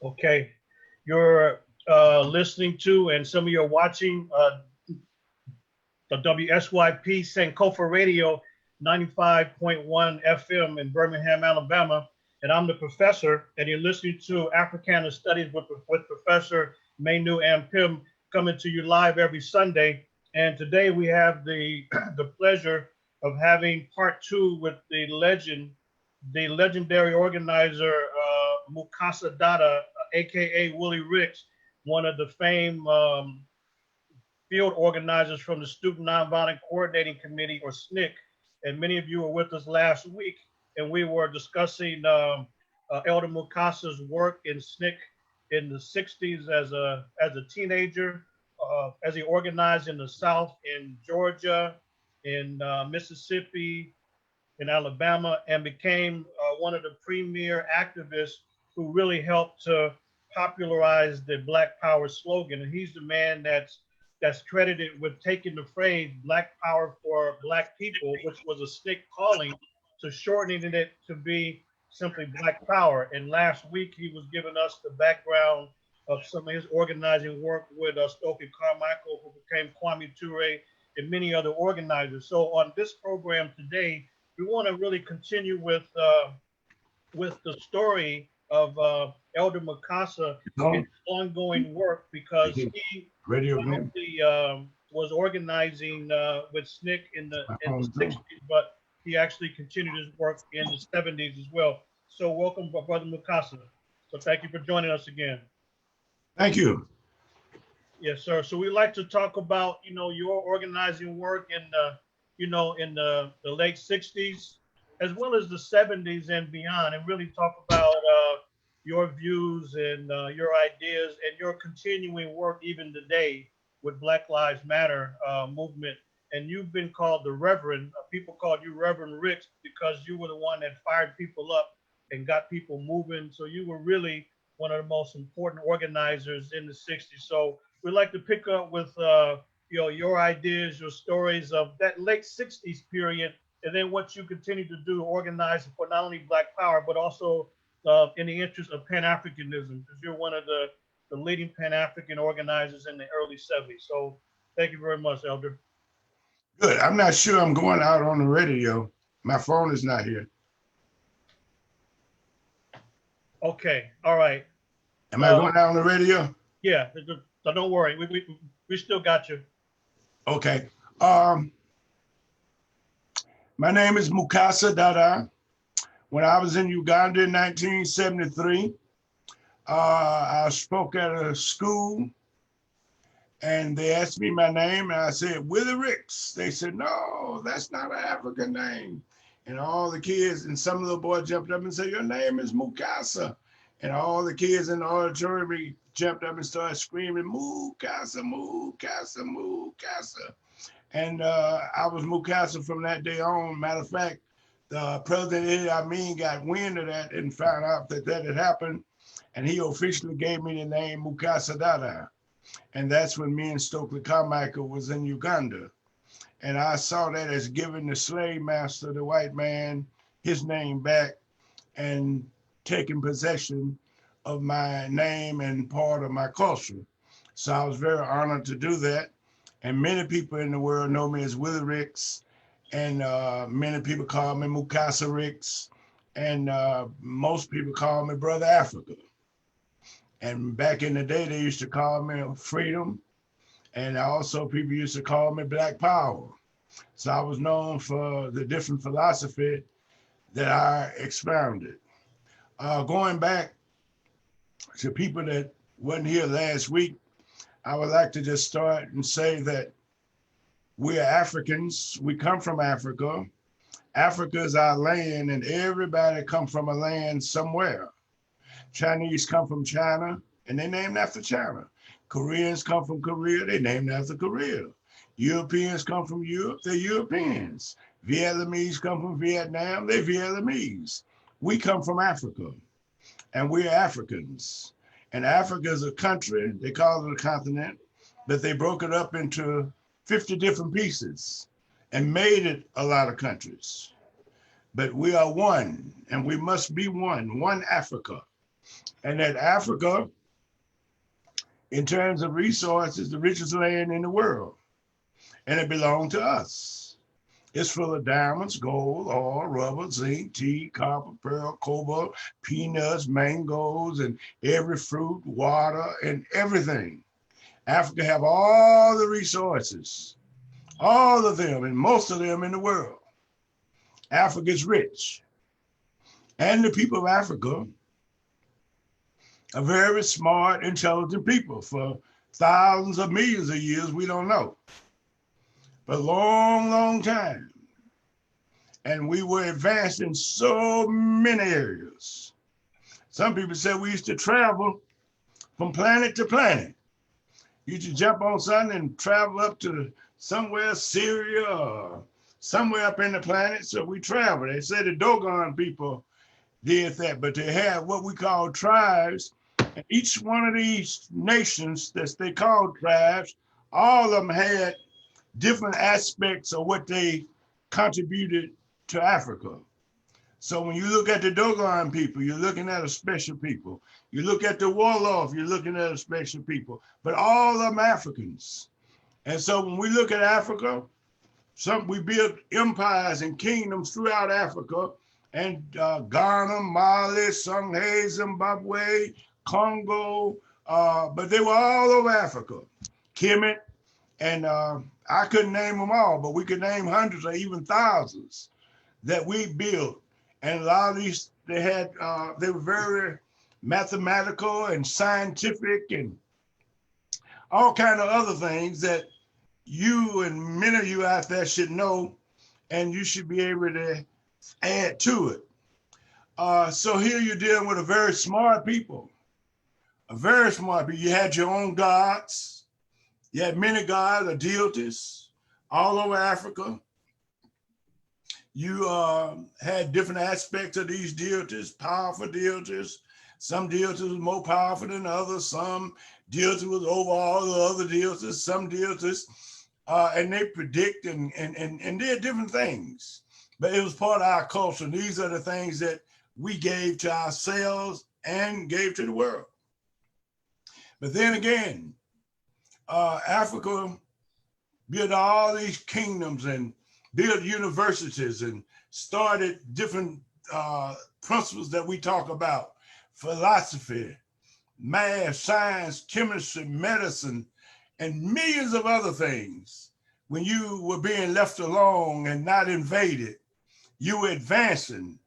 Okay, you're listening to, and some of you are watching the WSYP Sankofa Radio 95.1 FM in Birmingham, Alabama. And I'm the professor, and you're listening to Africana Studies with Professor Manu Ampim, coming to you live every Sunday. And today we have the pleasure of having part two with the legendary organizer, Mukasa Dada, aka Willie Ricks, one of the famed field organizers from the Student Nonviolent Coordinating Committee, or SNCC. And many of you were with us last week, and we were discussing Elder Mukasa's work in SNCC in the 60s as a teenager, as he organized in the South, in Georgia, in Mississippi, in Alabama, and became one of the premier activists who really helped to popularize the Black Power slogan. And he's the man that's credited with taking the phrase Black Power for Black People, which was a SNCC calling, to shortening it to be simply Black Power. And last week he was giving us the background of some of his organizing work with Stokely Carmichael, who became Kwame Ture, and many other organizers. So on this program today, we want to really continue with the story of Elder Mukasa and his ongoing work, because he was organizing with SNCC in the 60s, but he actually continued his work in the 70s as well. So welcome, Brother Mukasa. So thank you for joining us again. Thank you. Yes, sir. So we like to talk about, your organizing work in the late 60s, as well as the 70s and beyond, and really talk about your views and your ideas and your continuing work even today with Black Lives Matter movement. And you've been called the Reverend. People called you Reverend Ricks because you were the one that fired people up and got people moving. So you were really one of the most important organizers in the 60s. So we'd like to pick up with your ideas, your stories of that late 60s period, and then what you continue to do, organize for not only Black Power, but also in the interest of Pan-Africanism, because you're one of the leading Pan-African organizers in the early 70s. So thank you very much, Elder. Good. I'm not sure I'm going out on the radio. My phone is not here. Okay. All right. Am I going out on the radio? Yeah. So don't worry. We still got you. Okay. My name is Mukasa Dada. When I was in Uganda in 1973, I spoke at a school, and they asked me my name, and I said, Willie Ricks. They said, no, that's not an African name. And all the kids, and some of the boys jumped up and said, your name is Mukasa. And all the kids in the auditorium jumped up and started screaming, Mukasa, Mukasa, Mukasa. And I was Mukasa from that day on. Matter of fact, the President Idi Amin got wind of that and found out that had happened. And he officially gave me the name Mukasa Dada. And that's when me and Stokely Carmichael was in Uganda. And I saw that as giving the slave master, the white man, his name back and taking possession of my name and part of my culture. So I was very honored to do that. And many people in the world know me as Willie Ricks, and many people call me Mukasa Ricks, and most people call me Brother Africa. And back in the day, they used to call me Freedom, and also people used to call me Black Power. So I was known for the different philosophy that I expounded. Going back to people that wasn't here last week, I would like to just start and say that we are Africans. We come from Africa. Africa is our land, and everybody come from a land somewhere. Chinese come from China, and they're named after China. Koreans come from Korea, they're named after Korea. Europeans come from Europe, they're Europeans. Vietnamese come from Vietnam, they're Vietnamese. We come from Africa, and we're Africans. And Africa is a country, they call it a continent, but they broke it up into 50 different pieces and made it a lot of countries. But we are one, and we must be one Africa. and that Africa, in terms of resources, the richest land in the world, and it belonged to us. It's full of diamonds, gold, oil, rubber, zinc, tea, copper, pearl, cobalt, peanuts, mangoes, and every fruit, water, and everything. Africa have all the resources, all of them, and most of them in the world. Africa is rich. And the people of Africa are very smart, intelligent people. For thousands of millions of years, we don't know. For a long, long time. And we were advanced in so many areas. Some people say we used to travel from planet to planet. You used to jump on something and travel up to somewhere, Syria, or somewhere up in the planet. So we traveled. They say the Dogon people did that, but they had what we call tribes. And each one of these nations that they called tribes, all of them had different aspects of what they contributed to Africa. So when you look at the Dogon people, you're looking at a special people. You look at the Wolof, you're looking at a special people, but all of them Africans. And so when we look at Africa, we built empires and kingdoms throughout Africa, and Ghana, Mali, Songhai, Zimbabwe, Congo, but they were all over Africa. Kemet, and I couldn't name them all, but we could name hundreds or even thousands that we built. And a lot of these, they were very mathematical and scientific and all kind of other things that you and many of you out there should know, and you should be able to add to it. So here you're dealing with a very smart people, You had your own gods. You had many gods or deities all over Africa. You had different aspects of these deities, powerful deities. Some deities were more powerful than others. Some deities was over all the other deities. Some deities, and they predict and did different things. But it was part of our culture. And these are the things that we gave to ourselves and gave to the world. But then again, Africa built all these kingdoms and built universities and started different principles that we talk about: philosophy, math, science, chemistry, medicine, and millions of other things. When you were being left alone and not invaded, you were advancing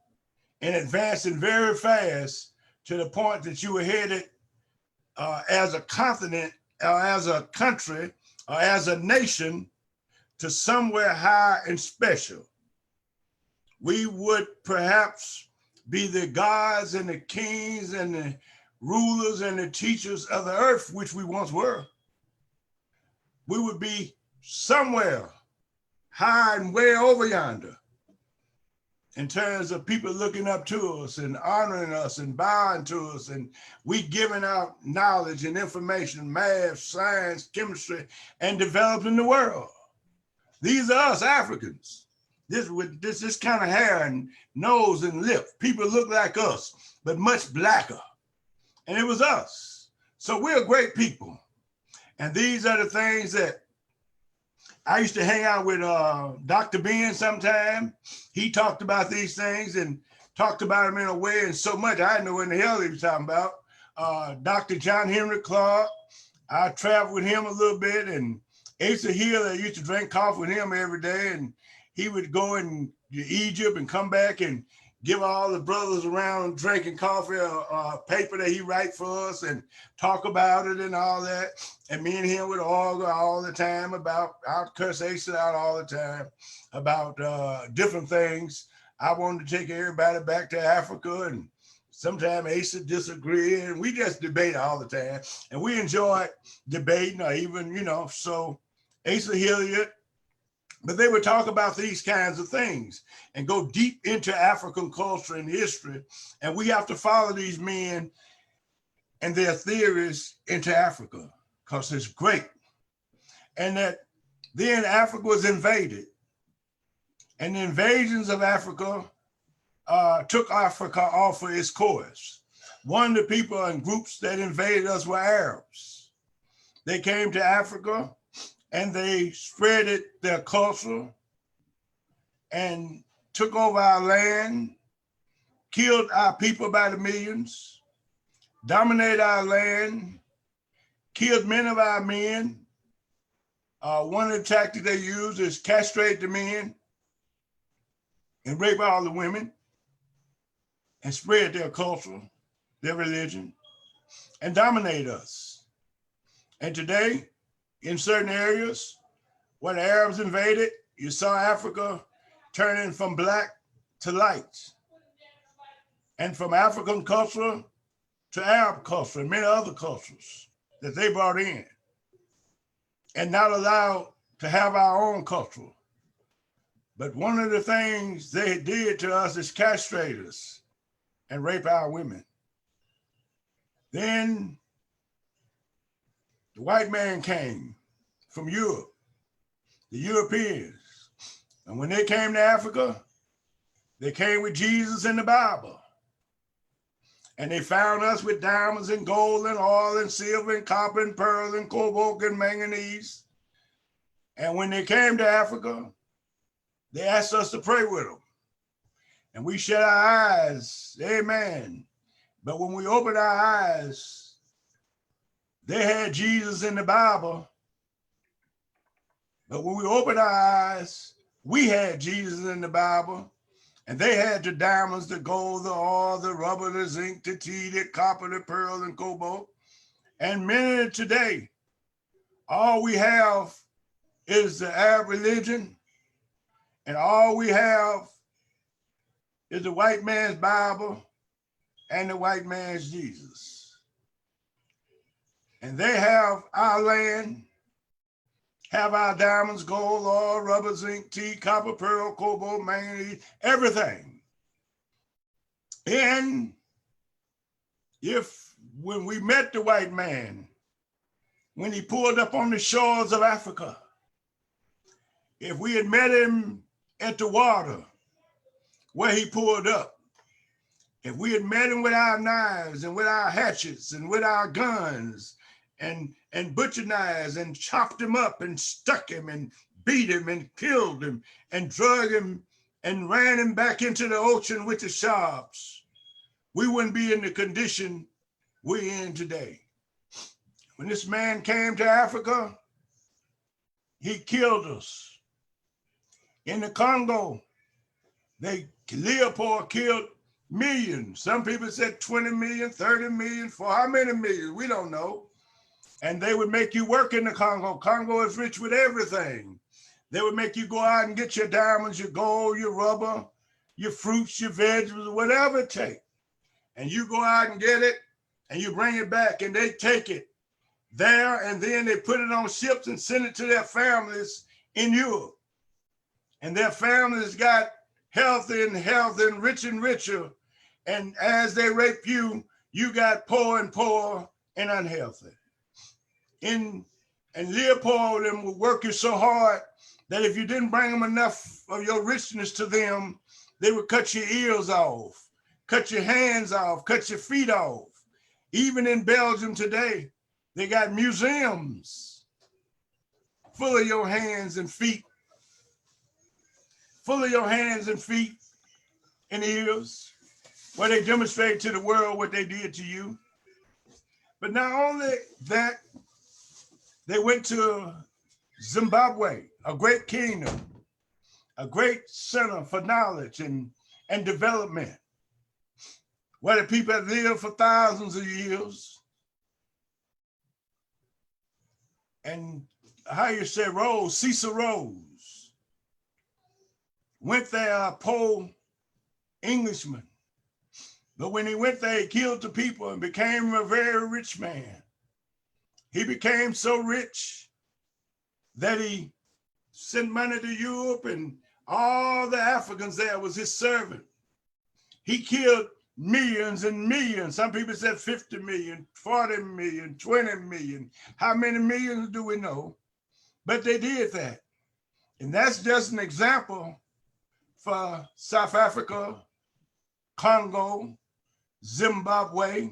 very fast to the point that you were headed as a continent, or as a country, or as a nation to somewhere high and special. We would perhaps be the gods and the kings and the rulers and the teachers of the earth, which we once were. We would be somewhere high and way over yonder in terms of people looking up to us and honoring us and bowing to us, and we giving out knowledge and information, math, science, chemistry, and developing the world. These are us Africans. This with this kind of hair and nose and lip. People look like us, but much blacker. And it was us. So we're great people. And these are the things that I used to hang out with Dr. Ben sometime. He talked about these things and talked about them in a way and so much I didn't know what the hell he was talking about. Dr. John Henry Clark, I traveled with him a little bit, and Asa Hill, I used to drink coffee with him every day, and he would go in Egypt and come back and give all the brothers around drinking coffee a paper that he write for us and talk about it and all that. And me and him would argue all the time about, I'd curse Asa out all the time about different things. I wanted to take everybody back to Africa, and sometimes Asa disagreed, and we just debate all the time. And we enjoyed debating, or even, so Asa Hilliard, but they would talk about these kinds of things and go deep into African culture and history. And we have to follow these men and their theories into Africa, because it's great. And that then Africa was invaded. And the invasions of Africa took Africa off of its course. one of the people and groups that invaded us were Arabs. They came to Africa and they spread their culture and took over our land, killed our people by the millions, dominated our land, killed many of our men. One of the tactics they use is castrate the men and rape all the women and spread their culture, their religion, and dominate us. And today, in certain areas where the Arabs invaded, you saw Africa turning from black to light, and from African culture to Arab culture and many other cultures that they brought in, and not allowed to have our own culture. But one of the things they did to us is castrate us and rape our women. Then the white man came from Europe, the Europeans. And when they came to Africa, they came with Jesus and the Bible. And they found us with diamonds and gold and oil and silver and copper and pearl and cobalt and manganese. And when they came to Africa, they asked us to pray with them. And we shut our eyes, amen. But when we opened our eyes, they had Jesus in the Bible. But when we opened our eyes, we had Jesus in the Bible. And they had the diamonds, the gold, the oil, the rubber, the zinc, the tea, the copper, the pearl, and cobalt. And many today, all we have is the Arab religion, and all we have is the white man's Bible and the white man's Jesus. And they have our land, have our diamonds, gold, oil, rubber, zinc, tea, copper, pearl, cobalt, manganese, everything. And when we met the white man, when he pulled up on the shores of Africa, if we had met him at the water where he pulled up, if we had met him with our knives and with our hatchets and with our guns and butcher knives and chopped him up and stuck him and beat him and killed him and drug him and ran him back into the ocean with the sharks, we wouldn't be in the condition we're in today. When this man came to Africa, he killed us. In the Congo, Leopold killed millions. Some people said 20 million, 30 million, for how many millions? We don't know. And they would make you work in the Congo. Congo is rich with everything. They would make you go out and get your diamonds, your gold, your rubber, your fruits, your vegetables, whatever it takes. And you go out and get it, and you bring it back, and they take it there, and then they put it on ships and send it to their families in Europe. And their families got healthy and rich and richer. And as they rape you, you got poor and poor and unhealthy. And Leopold and would work you so hard that if you didn't bring them enough of your richness to them, they would cut your ears off, cut your hands off, cut your feet off. Even in Belgium today, they got museums full of your hands and feet, full of your hands and feet and ears, where they demonstrate to the world what they did to you. But not only that, they went to Zimbabwe, a great kingdom, a great center for knowledge and development, where the people have lived for thousands of years. And how you say Rose, Cecil Rose, went there, a poor Englishman. But when he went there, he killed the people and became a very rich man. He became so rich that he sent money to Europe, and all the Africans there was his servant. He killed millions and millions. Some people said 50 million, 40 million, 20 million. How many millions do we know? But they did that. And that's just an example for South Africa, Congo, Zimbabwe,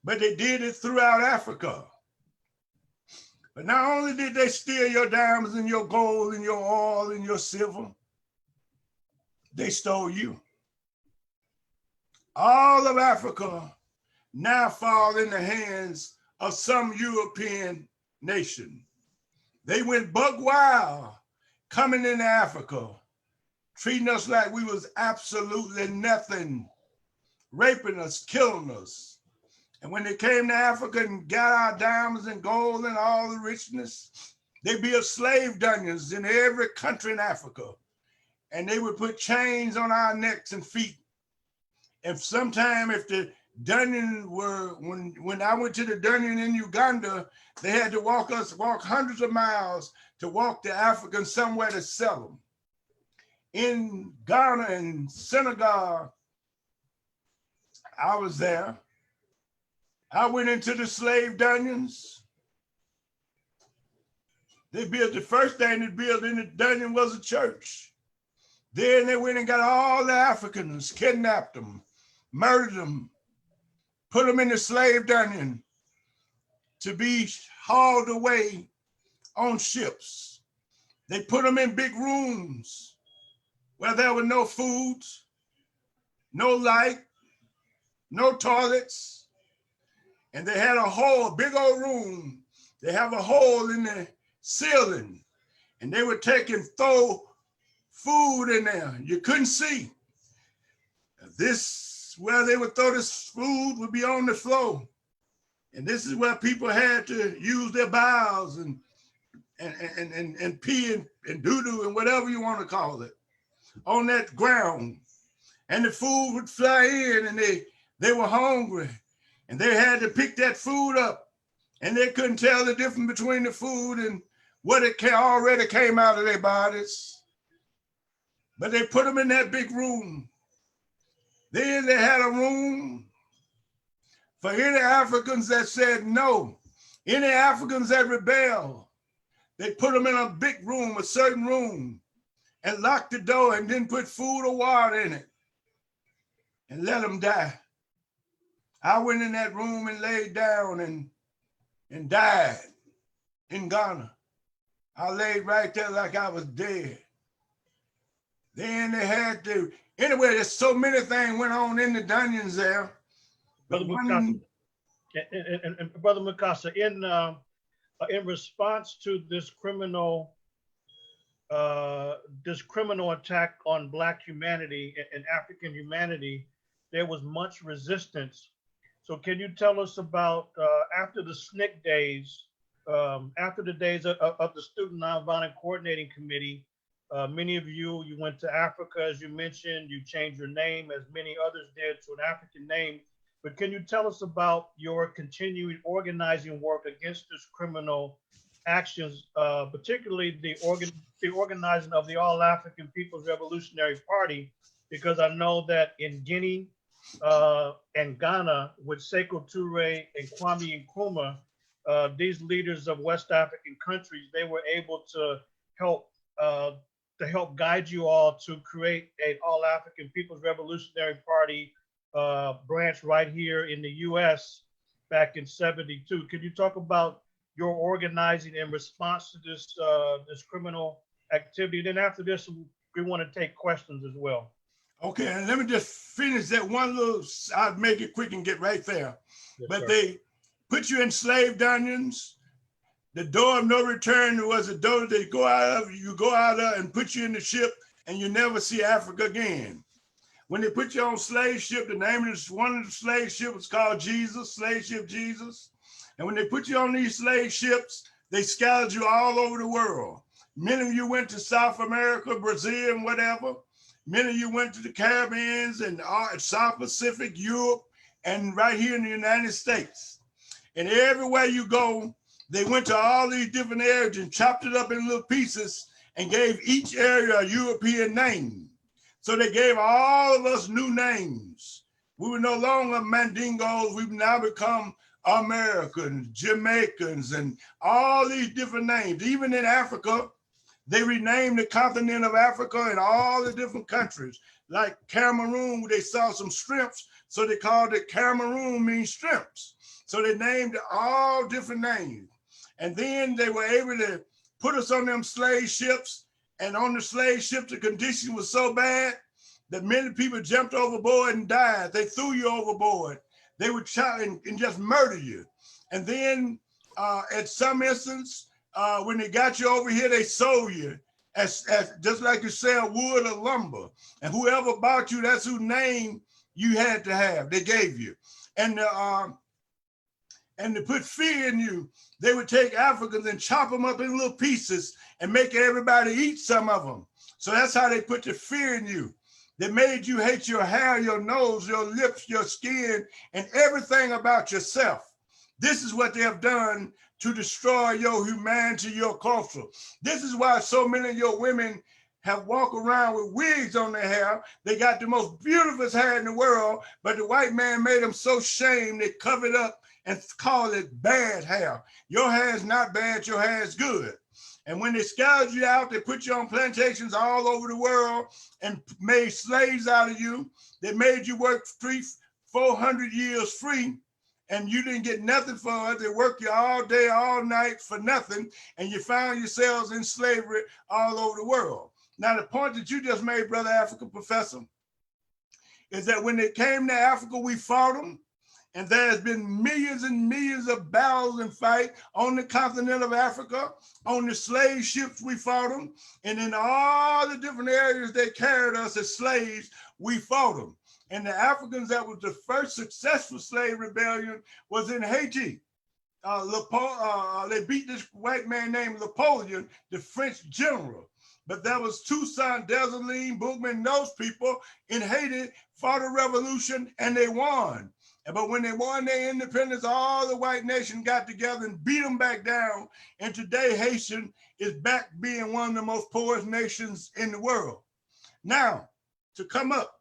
but they did it throughout Africa. But not only did they steal your diamonds and your gold and your oil and your silver, they stole you. All of Africa now fall in the hands of some European nation. They went buck wild coming into Africa, treating us like we was absolutely nothing, raping us, killing us. And when they came to Africa and got our diamonds and gold and all the richness, they built slave dungeons in every country in Africa. And they would put chains on our necks and feet. And sometime if the dungeon were, when I went to the dungeon in Uganda, they had to walk hundreds of miles to walk to Africa somewhere to sell them. In Ghana and Senegal, I was there. I went into the slave dungeons. They built, the first thing they built in the dungeon was a church. Then they went and got all the Africans, kidnapped them, murdered them, put them in the slave dungeon to be hauled away on ships. They put them in big rooms where there were no food, no light, no toilets. And they had a hole, a big old room. They have a hole in the ceiling, and they would take and throw food in there. You couldn't see. This, where they would throw this food would be on the floor. And this is where people had to use their bowels and pee and doo-doo and whatever you want to call it on that ground. And the food would fly in, and they were hungry, and they had to pick that food up, and they couldn't tell the difference between the food and what it already came out of their bodies. But they put them in that big room. Then they had a room for any Africans that said no, any Africans that rebelled. They put them in a big room, a certain room, and locked the door and didn't put food or water in it and let them die. I went in that room and laid down and died in Ghana. I laid right there like I was dead. Then they had to, anyway, there's so many things went on in the dungeons there. Brother Mukasa, and Brother Mukasa, in response to this criminal attack on Black humanity and African humanity, there was much resistance. So can you tell us about after the SNCC days, after the days of the Student Nonviolent Coordinating Committee, many of you went to Africa, as you mentioned, you changed your name, as many others did, to an African name. But can you tell us about your continuing organizing work against this criminal actions, particularly the organizing of the All African People's Revolutionary Party? Because I know that in Guinea and Ghana, with Sekou Toure and Kwame Nkrumah, these leaders of West African countries, they were able to help guide you all to create an All African People's Revolutionary Party branch right here in the U.S. back in '72. Could you talk about your organizing in response to this criminal activity? Then after this, we want to take questions as well. Okay, and let me just finish that one little, I'll make it quick and get right there. Yes, but sir. They put you in slave dungeons. The door of no return was a door that you go out of and put you in the ship, and you never see Africa again. When they put you on slave ship, the name of one of the slave ships was called Jesus, slave ship Jesus. And when they put you on these slave ships, they scattered you all over the world. Many of you went to South America, Brazil, and whatever. Many of you went to the Caribbean and South Pacific, Europe, and right here in the United States. And everywhere you go, they went to all these different areas and chopped it up in little pieces and gave each area a European name. So they gave all of us new names. We were no longer Mandingos. We've now become Americans, Jamaicans, and all these different names. Even in Africa, they renamed the continent of Africa and all the different countries. like Cameroon, where they saw some shrimps, so they called it Cameroon, means shrimps. So they named it all different names. And then they were able to put us on them slave ships. And on the slave ship, the condition was so bad that many people jumped overboard and died. They threw you overboard. They would try and just murder you. And then at some instance, when they got you over here, they sold you as just like you sell wood or lumber. And whoever bought you, that's whose name you had to have, they gave you. And to put fear in you, they would take Africans and chop them up in little pieces and make everybody eat some of them. So that's how they put the fear in you. They made you hate your hair, your nose, your lips, your skin, and everything about yourself. This is what they have done to destroy your humanity, your culture. This is why so many of your women have walked around with wigs on their hair. They got the most beautiful hair in the world, but the white man made them so shamed they covered up and call it bad hair. Your hair is not bad, your hair is good. And when they scoured you out, they put you on plantations all over the world and made slaves out of you. They made you work 400 years free, and you didn't get nothing for it. They worked you all day, all night for nothing, and you found yourselves in slavery all over the world. Now, the point that you just made, Brother Africa Professor, is that when they came to Africa, we fought them. And there has been millions and millions of battles and fights on the continent of Africa, on the slave ships we fought them, and in all the different areas they carried us as slaves, we fought them. And the Africans, that was the first successful slave rebellion, was in Haiti. They beat this white man named Napoleon, the French general. But that was Toussaint, Dessalines, Bourguiba, those people in Haiti fought a revolution and they won. But when they won their independence, all the white nation got together and beat them back down. And today, Haitian is back being one of the most poorest nations in the world. Now, to come up,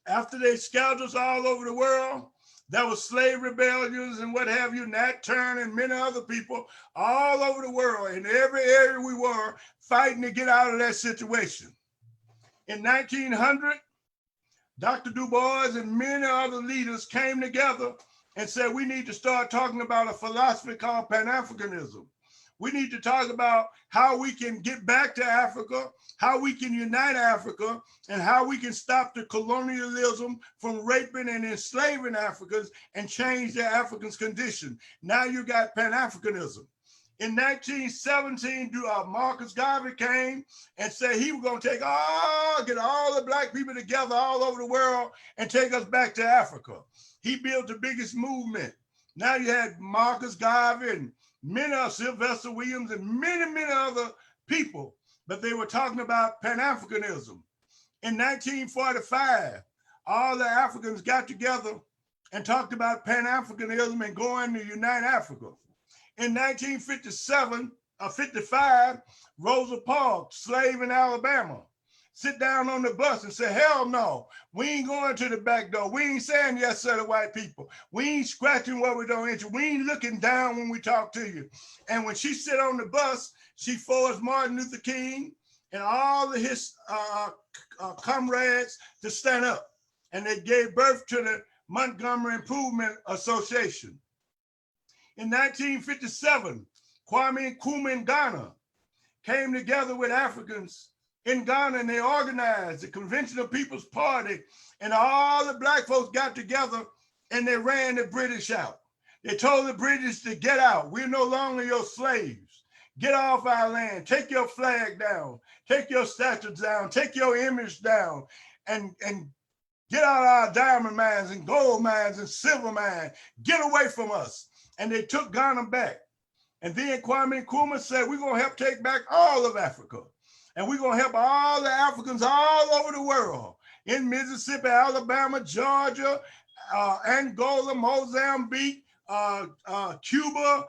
after they scoured us all over the world, there was slave rebellions and what have you, Nat Turner and many other people all over the world. In every area we were fighting to get out of that situation. In 1900, Dr. Du Bois and many other leaders came together and said, we need to start talking about a philosophy called Pan-Africanism. We need to talk about how we can get back to Africa, how we can unite Africa, and how we can stop the colonialism from raping and enslaving Africans and change the Africans' condition. Now you got Pan-Africanism. In 1917, Marcus Garvey came and said he was going to get all the Black people together all over the world and take us back to Africa. He built the biggest movement. Now you had Marcus Garvey and many of Sylvester Williams and many, many other people, but they were talking about Pan-Africanism. In 1945, all the Africans got together and talked about Pan-Africanism and going to unite Africa. In 1955, Rosa Parks, slave in Alabama, sit down on the bus and say, hell no, we ain't going to the back door. We ain't saying yes, sir, to white people. We ain't scratching what we don't enter. We ain't looking down when we talk to you. And when she sit on the bus, she forced Martin Luther King and all of his comrades to stand up. And they gave birth to the Montgomery Improvement Association. In 1957, Kwame Nkrumah in Ghana came together with Africans in Ghana and they organized the Convention of People's Party, and all the Black folks got together and they ran the British out. They told the British to get out. We're no longer your slaves. Get off our land. Take your flag down. Take your statues down. Take your image down and get out our diamond mines and gold mines and silver mines. Get away from us. And they took Ghana back. And then Kwame Nkrumah said, we're going to help take back all of Africa. And we're going to help all the Africans all over the world, in Mississippi, Alabama, Georgia, Angola, Mozambique, Cuba,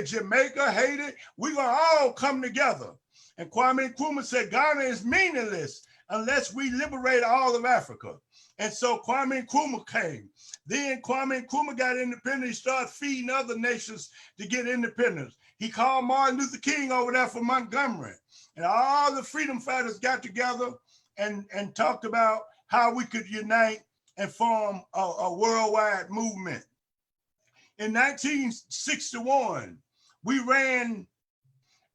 Jamaica, Haiti. We're going to all come together. And Kwame Nkrumah said, Ghana is meaningless unless we liberate all of Africa. And so Kwame Nkrumah came. Then Kwame Nkrumah got independent. He started feeding other nations to get independence. He called Martin Luther King over there from Montgomery. And all the freedom fighters got together and talked about how we could unite and form a worldwide movement. In 1961, we ran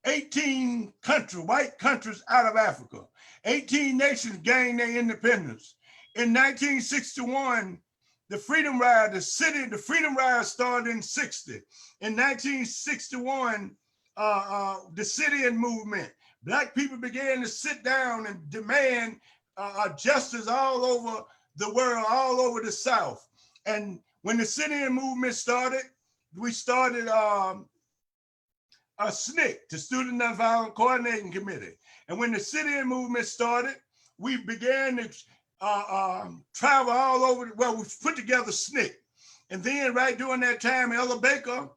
18 countries, white countries out of Africa. 18 nations gained their independence. In 1961, the Freedom Ride, the Freedom Ride started in 60. In 1961, the city movement, Black people began to sit down and demand justice all over the world, all over the South. And when the city movement started, we started a SNCC, the Student Nonviolent Coordinating Committee. And when the city movement started, we began to travel all over, we put together SNCC. And then right during that time, Ella Baker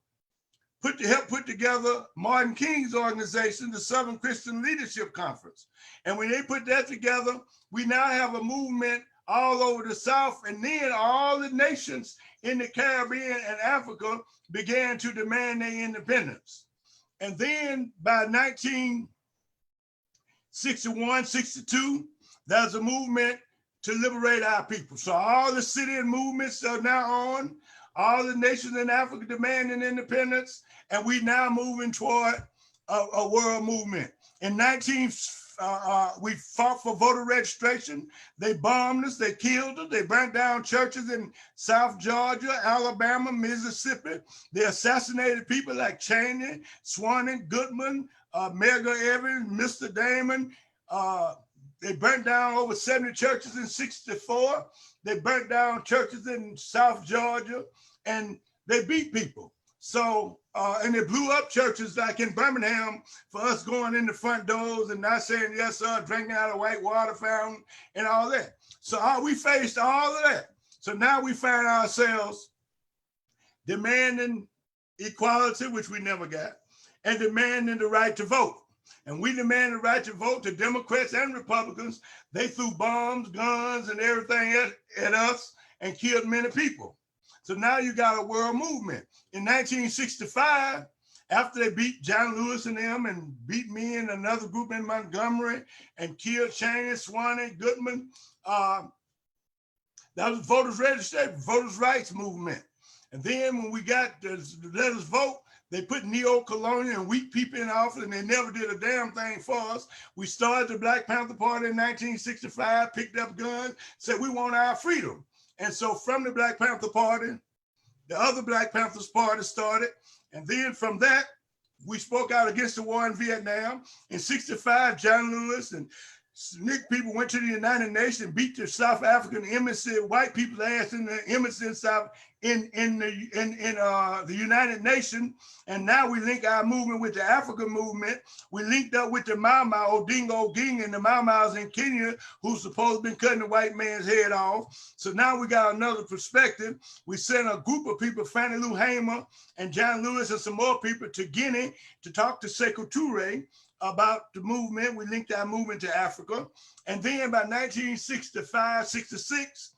helped put together Martin King's organization, the Southern Christian Leadership Conference. And when they put that together, we now have a movement all over the South. And then all the nations in the Caribbean and Africa began to demand their independence. And then by 1961, 62, there's a movement to liberate our people. So all the city movements are now on, all the nations in Africa demanding independence, and we now moving toward a world movement. In we fought for voter registration. They bombed us, they killed us, they burnt down churches in South Georgia, Alabama, Mississippi. They assassinated people like Cheney, Swanton, Goodman, Medgar Evers, Mr. Damon. They burnt down over 70 churches in 64. They burnt down churches in South Georgia, and they beat people. So, and they blew up churches like in Birmingham for us going in the front doors and not saying yes, sir, drinking out of white water fountain and all that. So we faced all of that. So now we find ourselves demanding equality, which we never got, and demanding the right to vote. And we demand the right to vote. The Democrats and Republicans, they threw bombs, guns, and everything at us and killed many people. So now you got a world movement. In 1965, after they beat John Lewis and them and beat me and another group in Montgomery and killed Cheney, Swanton, Goodman, that was voters registration, voters rights movement. And then when we got to let us vote, they put neo-colonial and weak people in office, and they never did a damn thing for us. We started the Black Panther Party in 1965, picked up guns, said we want our freedom. And so from the Black Panther Party, the other Black Panthers Party started. And then from that, we spoke out against the war in Vietnam. In 65, John Lewis and SNCC people went to the United Nations and beat the South African embassy, white people's ass in the embassy in the United Nations. And now we link our movement with the African movement. We linked up with the Mau Mau, Odinga Oginga, and the Mau Mau's in Kenya, who's supposed to be cutting the white man's head off. So now we got another perspective. We sent a group of people, Fannie Lou Hamer and John Lewis and some more people to Guinea to talk to Sekou Touré about the movement. We linked our movement to Africa. And then by 1965, 66,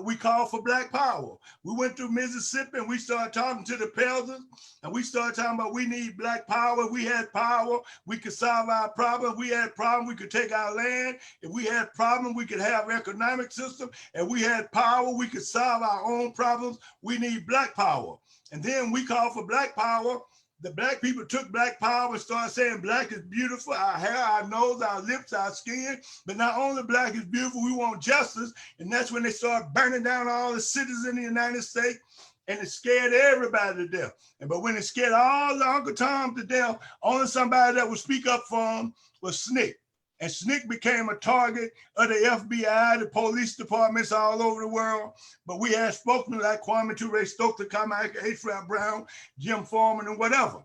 we called for Black Power. We went through Mississippi and we started talking to the Pelzers, and we started talking about we need Black Power. We had power, we could solve our problem. If we had a problem, we could take our land. If we had a problem, we could have an economic system. If we had power, we could solve our own problems. We need Black Power. And then we called for Black Power. The Black people took Black Power and started saying Black is beautiful, our hair, our nose, our lips, our skin. But not only Black is beautiful, we want justice. And that's when they started burning down all the cities in the United States, and it scared everybody to death. But when it scared all the Uncle Tom to death, only somebody that would speak up for them was SNCC. And SNCC became a target of the FBI, the police departments all over the world. But we had spokesmen like Kwame Ture, Stokely Carmichael, H. Rap Brown, Jim Foreman, and whatever.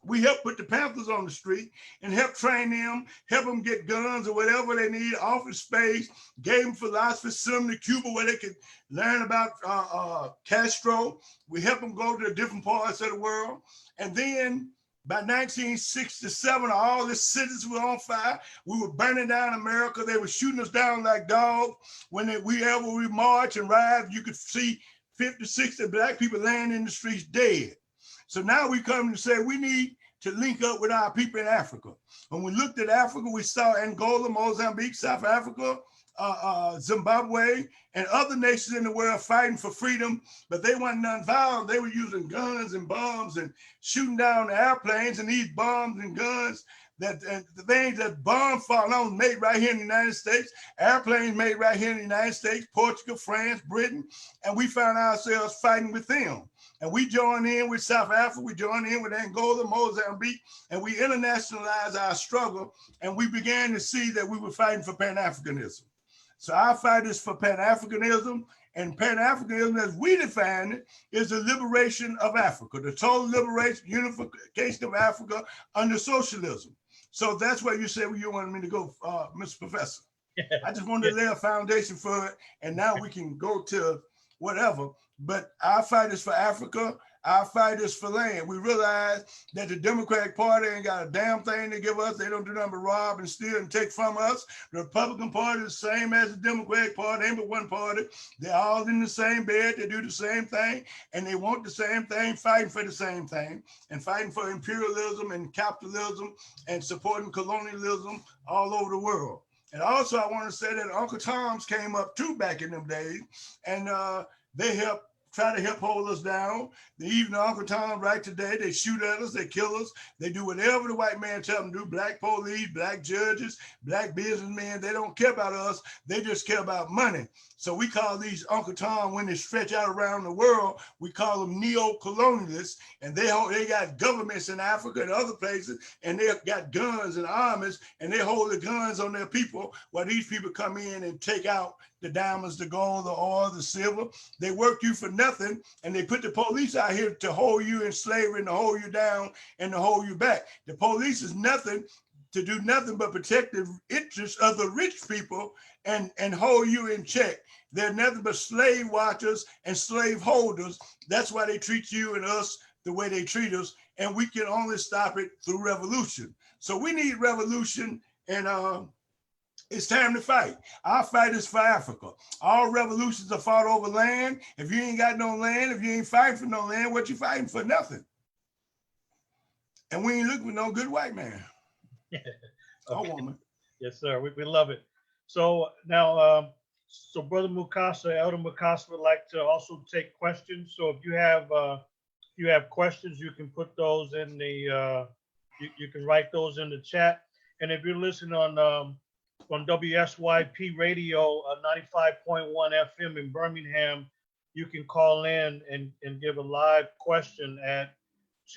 We helped put the Panthers on the street and helped train them, help them get guns or whatever they need, office space, gave them philosophy, sent them to Cuba where they could learn about Castro. We helped them go to different parts of the world. And then by 1967, all the cities were on fire. We were burning down America. They were shooting us down like dogs. Whenever we march and ride, you could see 50, 60 Black people laying in the streets dead. So now we come to say we need to link up with our people in Africa. When we looked at Africa, we saw Angola, Mozambique, South Africa, Zimbabwe, and other nations in the world fighting for freedom, but they weren't nonviolent. They were using guns and bombs and shooting down airplanes, and these bombs and guns, that the things that bombs fall on made right here in the United States, airplanes made right here in the United States, Portugal, France, Britain, and we found ourselves fighting with them. And we joined in with South Africa, we joined in with Angola, Mozambique, and we internationalized our struggle, and we began to see that we were fighting for Pan-Africanism. So our fight is for Pan-Africanism, and Pan-Africanism, as we define it, is the liberation of Africa, the total liberation, unification of Africa under socialism. So that's where you said you wanted me to go, Mr. Professor. I just wanted to lay a foundation for it, and now we can go to whatever. But our fight is for Africa. Our fight is for land. We realize that the Democratic Party ain't got a damn thing to give us. They don't do nothing but rob and steal and take from us. The Republican Party is the same as the Democratic Party, ain't but one party. They're all in the same bed. They do the same thing, and they want the same thing, fighting for the same thing, and fighting for imperialism and capitalism and supporting colonialism all over the world. And also, I want to say that Uncle Tom's came up too back in them days, and they try to help hold us down. Even Uncle Tom right today, they shoot at us, they kill us, they do whatever the white man tell them to do. Black police, black judges, black businessmen, they don't care about us, they just care about money. So we call these Uncle Tom, when they stretch out around the world, we call them neo-colonialists, and they got governments in Africa and other places, and they got guns and armies, and they hold the guns on their people while these people come in and take out the diamonds, the gold, the oil, the silver. They work you for nothing, and they put the police out here to hold you in slavery and to hold you down and to hold you back. The police is nothing to do nothing but protect the interests of the rich people and hold you in check. They're nothing but slave watchers and slave holders. That's why they treat you and us the way they treat us, and we can only stop it through revolution. So we need revolution, and it's time to fight. Our fight is for Africa. All revolutions are fought over land. If you ain't got no land, if you ain't fighting for no land, what you fighting for? Nothing. And we ain't looking for no good white man. Or woman. Yes, sir. We love it. So now, so Brother Mukasa, Elder Mukasa would like to also take questions. So if you have questions, you can put those in the, you can write those in the chat. And if you're listening on WSYP Radio 95.1 FM in Birmingham, you can call in and give a live question at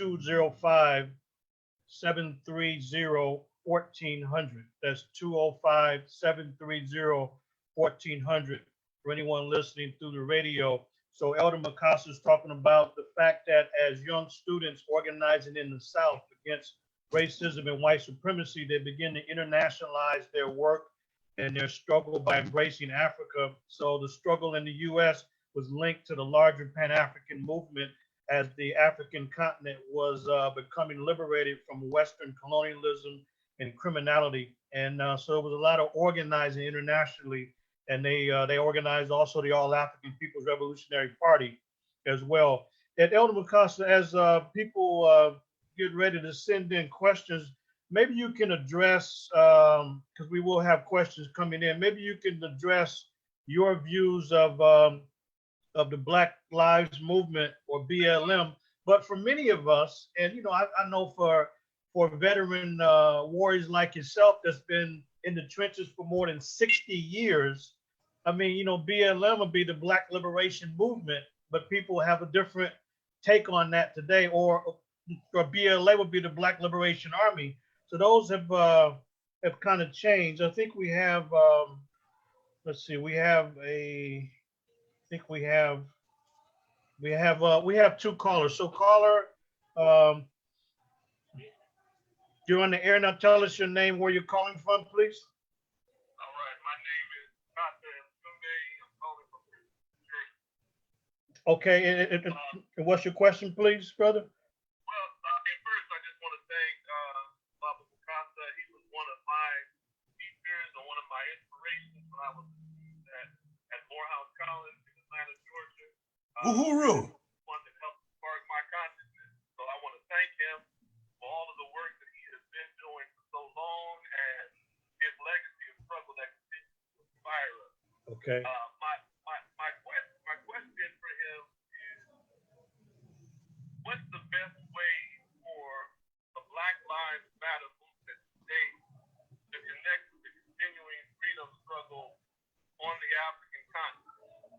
205-730-1400. That's 205-730-1400 for anyone listening through the radio. So Elder Mukasa is talking about the fact that as young students organizing in the South against racism and white supremacy, they begin to internationalize their work and their struggle by embracing Africa. So the struggle in the U.S. was linked to the larger Pan-African movement as the African continent was becoming liberated from Western colonialism and criminality. And so it was a lot of organizing internationally, and they organized also the All-African People's Revolutionary Party as well. And Elder Mukasa, as people get ready to send in questions, maybe you can address, because we will have questions coming in, maybe you can address your views of the Black Lives Movement, or BLM. But for many of us, and I know for veteran warriors like yourself that's been in the trenches for more than 60 years, I mean, BLM would be the Black Liberation Movement, but people have a different take on that today, or BLA would be the Black Liberation Army. So those have kind of changed. I think we have, let's see, we have two callers. So caller, you're on the air now. Tell us your name, where you're calling from, please. All right, my name is Kata Sunday. I'm calling from Jersey. Okay, and what's your question, please, brother? Well, first, I just want to thank Baba Mukasa. He was one of my teachers and one of my inspirations when I was at Morehouse College in Atlanta, Georgia. Uhuru. One that helped spark my consciousness. So I want to thank him for all of Okay. My question for him is, what's the best way for the Black Lives Matter movement today to connect with the continuing freedom struggle on the African continent?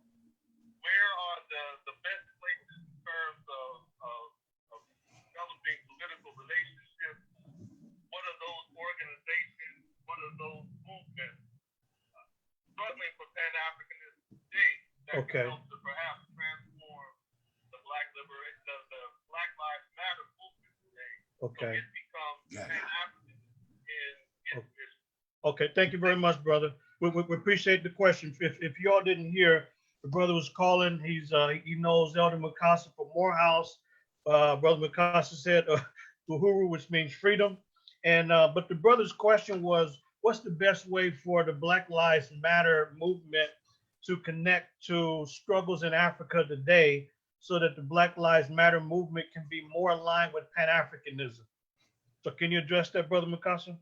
Where are the best places in terms of developing political relationships? What are those organizations? What are those movements struggling for Pan-Africanism today that Okay. can help to perhaps transform the Black liberation, the Black Lives Matter movement today, Okay. so it becomes Pan-Africanism in its vision? Okay. Thank you very much, brother. We appreciate the question. If y'all didn't hear, the brother was calling. He knows Elder Mukasa from Morehouse. Brother Mukasa said Uhuru, which means freedom. And but the brother's question was, what's the best way for the Black Lives Matter movement to connect to struggles in Africa today, so that the Black Lives Matter movement can be more aligned with Pan-Africanism? So can you address that, Brother Mukasa?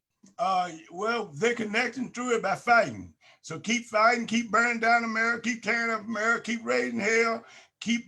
Well, they're connecting through it by fighting. So keep fighting, keep burning down America, keep tearing up America, keep raising hell, keep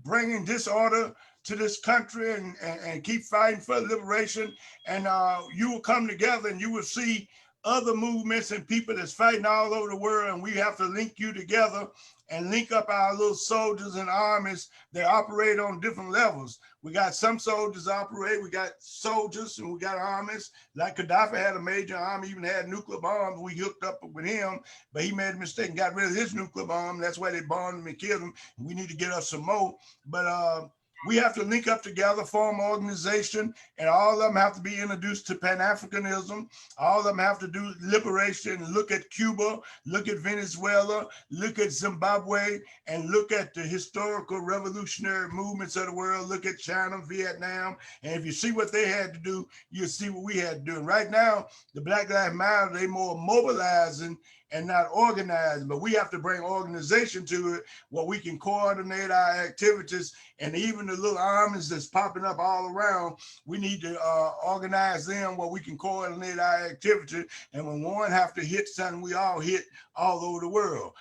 bringing disorder to this country, and keep fighting for liberation. And you will come together and you will see other movements and people that's fighting all over the world. And we have to link you together and link up our little soldiers and armies that operate on different levels. We got some soldiers operate, we got soldiers and we got armies. Like Gaddafi had a major army, even had nuclear bombs. We hooked up with him, but he made a mistake and got rid of his nuclear bomb. That's why they bombed him and killed him. We need to get us some more. But we have to link up together, form an organization, and all of them have to be introduced to Pan-Africanism. All of them have to do liberation, look at Cuba, look at Venezuela, look at Zimbabwe, and look at the historical revolutionary movements of the world, look at China, Vietnam. And if you see what they had to do, you'll see what we had to do. And right now, the Black Lives Matter, they more mobilizing and not organizing, but we have to bring organization to it where we can coordinate our activities. And even the little armies that's popping up all around, we need to organize them where we can coordinate our activity. And when one have to hit something, we all hit all over the world.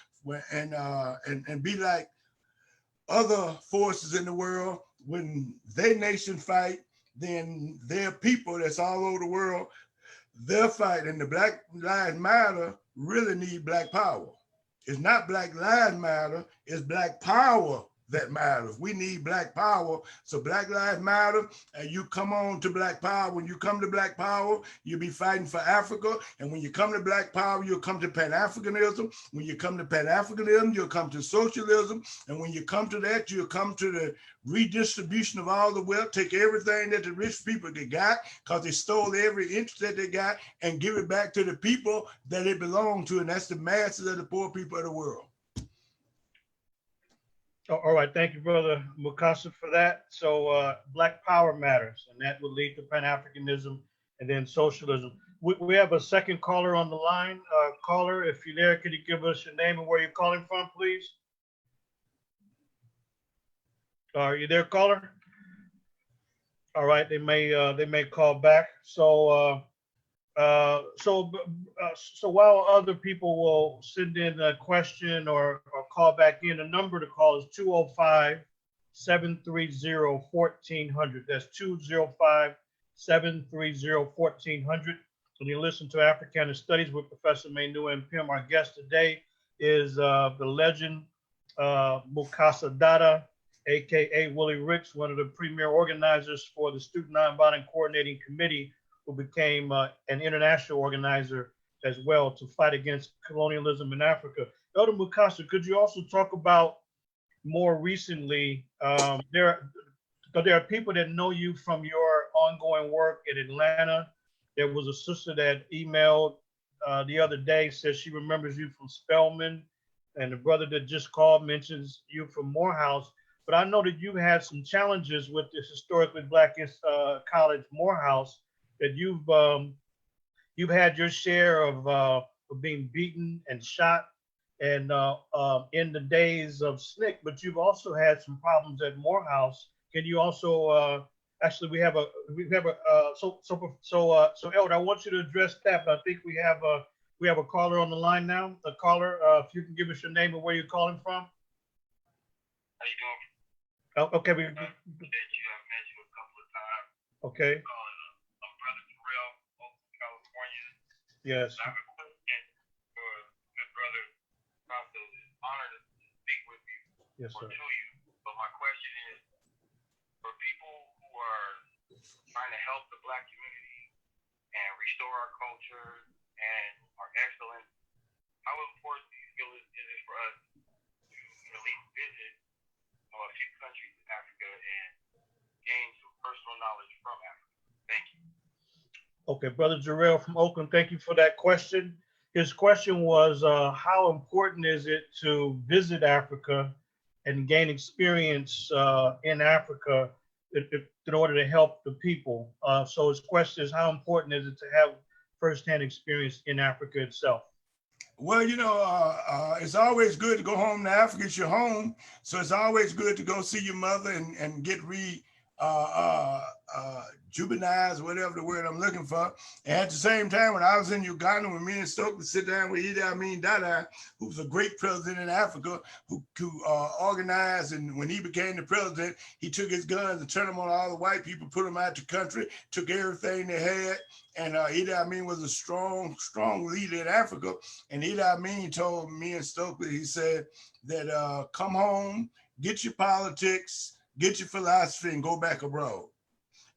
And be like other forces in the world. When their nation fight, then their people that's all over the world, they're fighting. The Black Lives Matter really need Black power. It's not Black Lives Matter, it's Black power that matters. We need Black power. So Black Lives Matter, and you come on to Black power. When you come to Black power, you'll be fighting for Africa. And when you come to Black power, you'll come to Pan-Africanism. When you come to Pan-Africanism, you'll come to socialism. And when you come to that, you'll come to the redistribution of all the wealth, take everything that the rich people they got, because they stole every inch that they got, and give it back to the people that it belonged to. And that's the masses of the poor people of the world. All right, thank you, Brother Mukasa, for that. So Black power matters, and that will lead to Pan-Africanism and then socialism. We have a second caller on the line. Caller, if you're there, could you give us your name and where you're calling from, please? Are you there, caller? All right, they may call back. So while other people will send in a question or call back in, the number to call is 205-730-1400. That's 205-730-1400. When you listen to Africana Studies with Professor Manu Ampim, our guest today is the legend Mukasa Dada, aka Willie Ricks, one of the premier organizers for the Student Nonviolent Coordinating Committee, who became an international organizer as well to fight against colonialism in Africa. Elder Mukasa, could you also talk about more recently, there are people that know you from your ongoing work in Atlanta. There was a sister that emailed the other day, says she remembers you from Spelman, and the brother that just called mentions you from Morehouse. But I know that you had some challenges with this historically Black college, Morehouse, that you've had your share of being beaten and shot, and in the days of SNCC, but you've also had some problems at Morehouse. Can you also actually we have a so Elder, I want you to address that, but I think we have We have a caller on the line now. The caller, if you can give us your name and where you're calling from. How you doing? Oh, okay. That you have met you a couple of times. Okay. I'm Brother Terrell, Oakland, California. Yes. I have a question for good brother Costa. It's an honor to speak with you Yes, or sir. to you. But my question is, for people who are trying to help the Black community and restore our culture and our excellence, how important do you feel is it for us to at least visit a few countries in Africa and gain some personal knowledge from Africa? Thank you. Okay, Brother Jarrell from Oakland, thank you for that question. His question was, how important is it to visit Africa and gain experience in Africa in order to help the people? So his question is, how important is it to have firsthand experience in Africa itself? Well, it's always good to go home to Africa. It's your home. So it's always good to go see your mother and get juvenilized, whatever the word I'm looking for. And at the same time, when I was in Uganda, when me and Stokely sit down with Idi Amin Dada, who was a great president in Africa, who organized, and when he became the president, he took his guns and turned them on all the white people, put them out the country, took everything they had. And Idi Amin was a strong leader in Africa. And Idi Amin told me and Stokely, he said that come home, get your politics, get your philosophy, and go back abroad.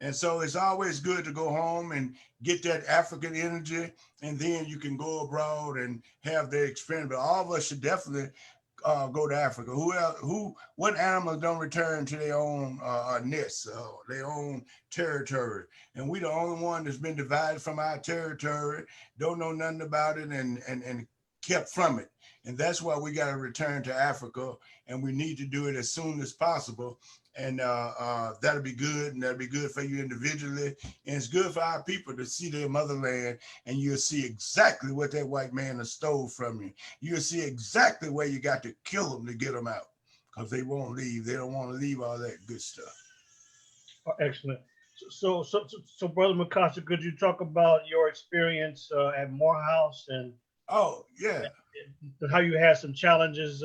And so it's always good to go home and get that African energy, and then you can go abroad and have the experience. But all of us should definitely go to Africa. What animals don't return to their own nests, their own territory? And we the only one that's been divided from our territory, don't know nothing about it, and kept from it. And that's why we got to return to Africa, and we need to do it as soon as possible. And that'll be good, and that'll be good for you individually, and it's good for our people to see their motherland, and you'll see exactly what that white man has stole from you. You'll see exactly where you got to kill them to get them out, because they won't leave. They don't want to leave all that good stuff. Excellent. So Brother Mukasa, could you talk about your experience at Morehouse and Oh, yeah. how you had some challenges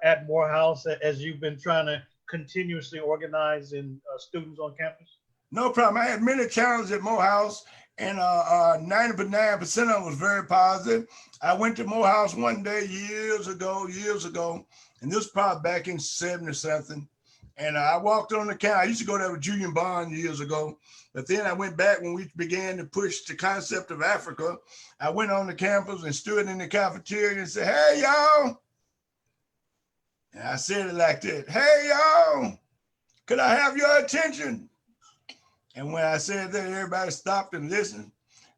at Morehouse as you've been trying to continuously organize in students on campus? No problem. I had many challenges at Morehouse, and 99% of them was very positive. I went to Morehouse one day years ago, and this was probably back in 70 something. And I walked on the campus. I used to go there with Julian Bond years ago, but then I went back when we began to push the concept of Africa. I went on the campus and stood in the cafeteria and said, "Hey, y'all." And I said it like that, "Hey, y'all, could I have your attention?" And when I said that, everybody stopped and listened.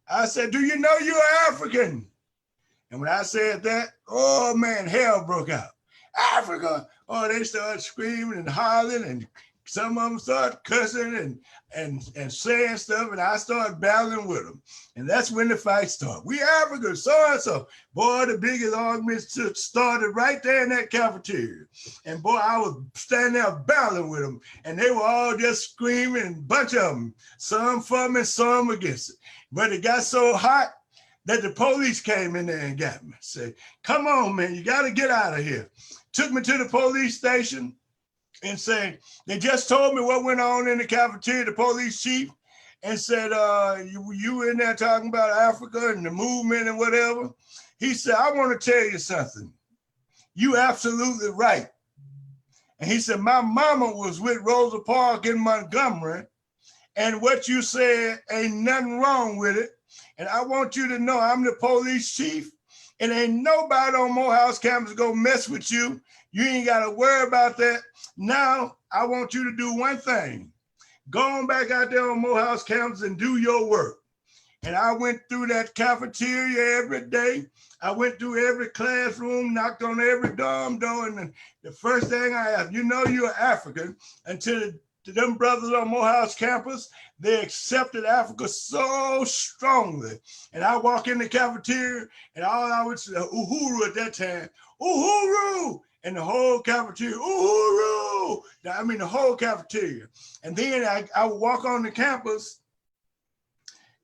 I said, "Do you know you're African?" And when I said that, oh man, hell broke out. Africa. Oh, they started screaming and hollering, and some of them started cussing and saying stuff, and I started battling with them. And that's when the fight started. "We Africa, so-and-so." Boy, the biggest arguments started right there in that cafeteria. And boy, I was standing there battling with them, and they were all just screaming, a bunch of them, some for me, some against it. But it got so hot that the police came in there and got me. Said, "Come on, man, you got to get out of here." Took me to the police station and said, they just told me what went on in the cafeteria, the police chief, and said, you were in there talking about Africa and the movement and whatever. He said, "I want to tell you something. You absolutely right." And he said, "My mama was with Rosa Parks in Montgomery, and what you said ain't nothing wrong with it. And I want you to know I'm the police chief, and ain't nobody on Morehouse campus gonna mess with you. You ain't gotta worry about that. Now, I want you to do one thing. Go on back out there on Morehouse campus and do your work." And I went through that cafeteria every day. I went through every classroom, knocked on every dorm door, and the first thing I asked, "You know you're African," until them brothers on Morehouse campus, they accepted Africa so strongly. And I walk in the cafeteria, and all I would say, "Uhuru" at that time, "Uhuru," and the whole cafeteria, "Uhuru." I mean, the whole cafeteria. And then I would walk on the campus,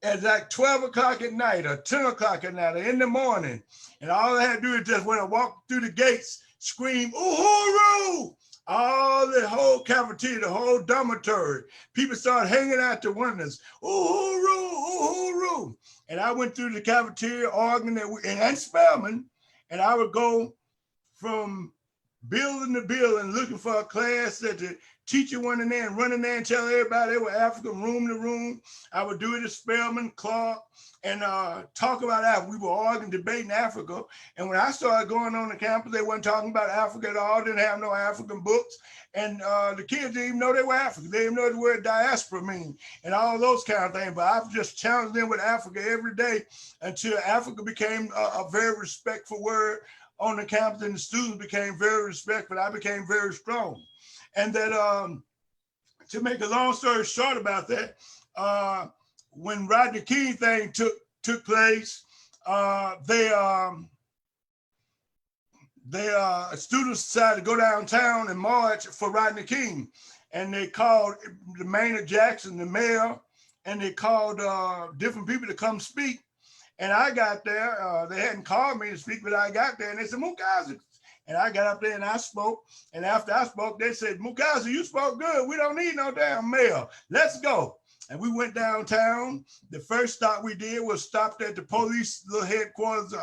at like 12 o'clock at night or 10 o'clock at night or in the morning. And all I had to do is just when I walked through the gates, scream, "Uhuru!" All the whole cafeteria, the whole dormitory, people started hanging out the windows, "Uhuru, Uhuru." And I went through the cafeteria, arguing and Spelman, and I would go from building to building looking for a class that the teacher went in there and run in there and tell everybody they were African, room to room. I would do it at Spelman, Clark, and talk about Africa. We were arguing, debating Africa. And when I started going on the campus, they weren't talking about Africa at all, didn't have no African books. And the kids didn't even know they were African. They didn't know the word diaspora mean and all those kind of things. But I've just challenged them with Africa every day until Africa became a very respectful word on the campus, and the students became very respectful. I became very strong. And that, to make a long story short about that, when Rodney King thing took place, students decided to go downtown and march for Rodney King. And they called the Maynard Jackson, the mayor, and they called different people to come speak. And I got there, they hadn't called me to speak, but I got there and they said, "Mukasa." And I got up there and I spoke. And after I spoke, they said, "Mukasa, you spoke good. We don't need no damn mayor. Let's go." And we went downtown. The first stop we did was stopped at the police little headquarters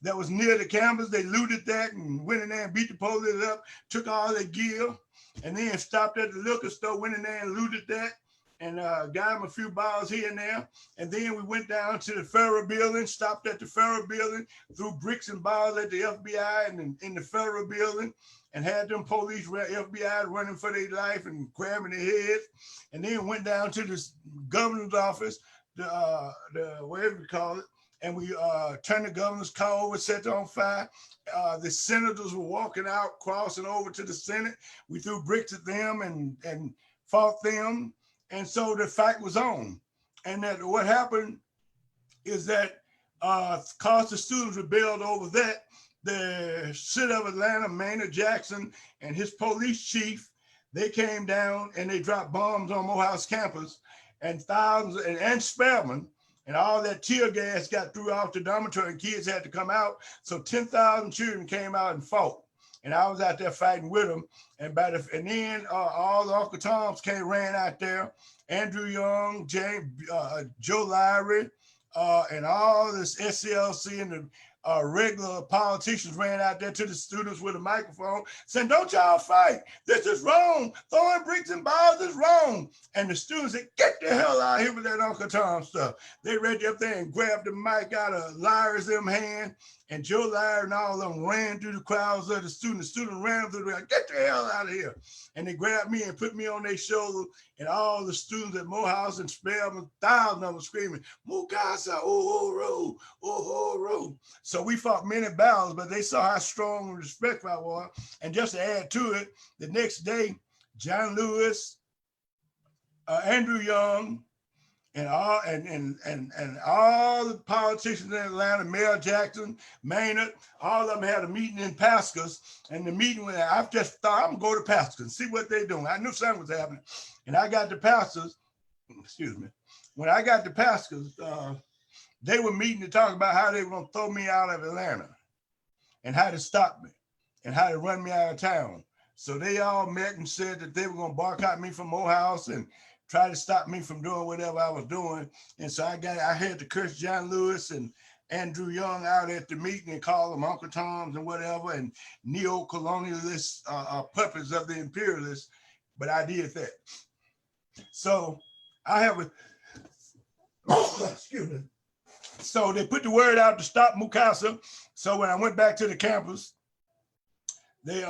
that was near the campus. They looted that and went in there and beat the police up, took all their gear, and then stopped at the liquor store, went in there and looted that, and got them a few bottles here and there. And then we went down to the federal building, stopped at the federal building, threw bricks and bottles at the FBI and in the federal building, and had them police, FBI running for their life and grabbing their heads. And then went down to the governor's office, the whatever you call it, and we turned the governor's car over, set it on fire. The senators were walking out, crossing over to the Senate. We threw bricks at them and fought them. And so the fight was on. And that what happened is that because the students rebelled over that, the city of Atlanta, Maynard Jackson, and his police chief, they came down and they dropped bombs on Morehouse campus, and thousands, and Spelman, and all that tear gas got threw off the dormitory and kids had to come out. So 10,000 children came out and fought. And I was out there fighting with them. And then all the Uncle Toms ran out there. Andrew Young, James, Joe Lyrie, and all this SCLC and the regular politicians ran out there to the students with a microphone saying, "Don't y'all fight. This is wrong. Throwing bricks and balls is wrong." And the students said, "Get the hell out of here with that Uncle Tom stuff." They read up there and grabbed the mic out of Lyrie's hand, and Joe Lyrie and all of them ran through the crowds of the students. The students ran through the, "Get the hell out of here." And they grabbed me and put me on their shoulder, and all the students at Morehouse and Spelman, thousands of them screaming, "Mukasa, Uhuru, Uhuru." So we fought many battles, but they saw how strong and respectful I was. And just to add to it, the next day, John Lewis, Andrew Young, and all the politicians in Atlanta, Mayor Jackson, Maynard, all of them had a meeting in Pascas. And the meeting, I just thought, I'm gonna go to Pascas and see what they're doing. I knew something was happening. And I got to Pascas, excuse me. When I got to Pascas, they were meeting to talk about how they were gonna throw me out of Atlanta and how to stop me and how to run me out of town. So they all met and said that they were gonna boycott me from Morehouse and try to stop me from doing whatever I was doing. And so I had to curse John Lewis and Andrew Young out at the meeting and call them Uncle Toms and whatever, and neo-colonialist puppets of the imperialists, but I did that. So I have excuse me. So they put the word out to stop Mukasa. So when I went back to the campus, they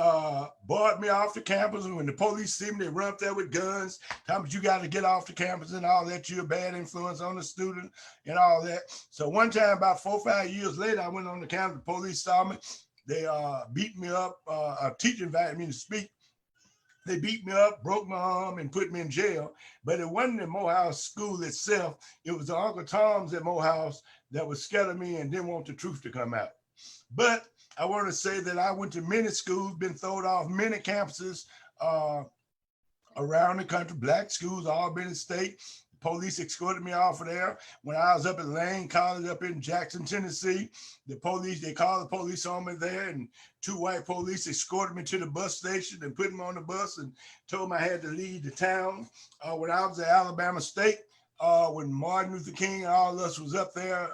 barred me off the campus. And when the police see me, they run up there with guns. How much you got to get off the campus and all that. You're a bad influence on the student and all that. So one time, about 4 or 5 years later, I went on the campus. The police saw me. They beat me up. A teacher invited me to speak. They beat me up, broke my arm, and put me in jail. But it wasn't the Morehouse school itself. It was the Uncle Toms at Morehouse that was scared of me and didn't want the truth to come out. But I want to say that I went to many schools, been thrown off many campuses around the country, black schools, all been in state. Police escorted me off of there. When I was up at Lane College up in Jackson, Tennessee, they called the police on me there, and 2 white police escorted me to the bus station and put me on the bus and told me I had to leave the town. When I was at Alabama State, when Martin Luther King and all of us was up there,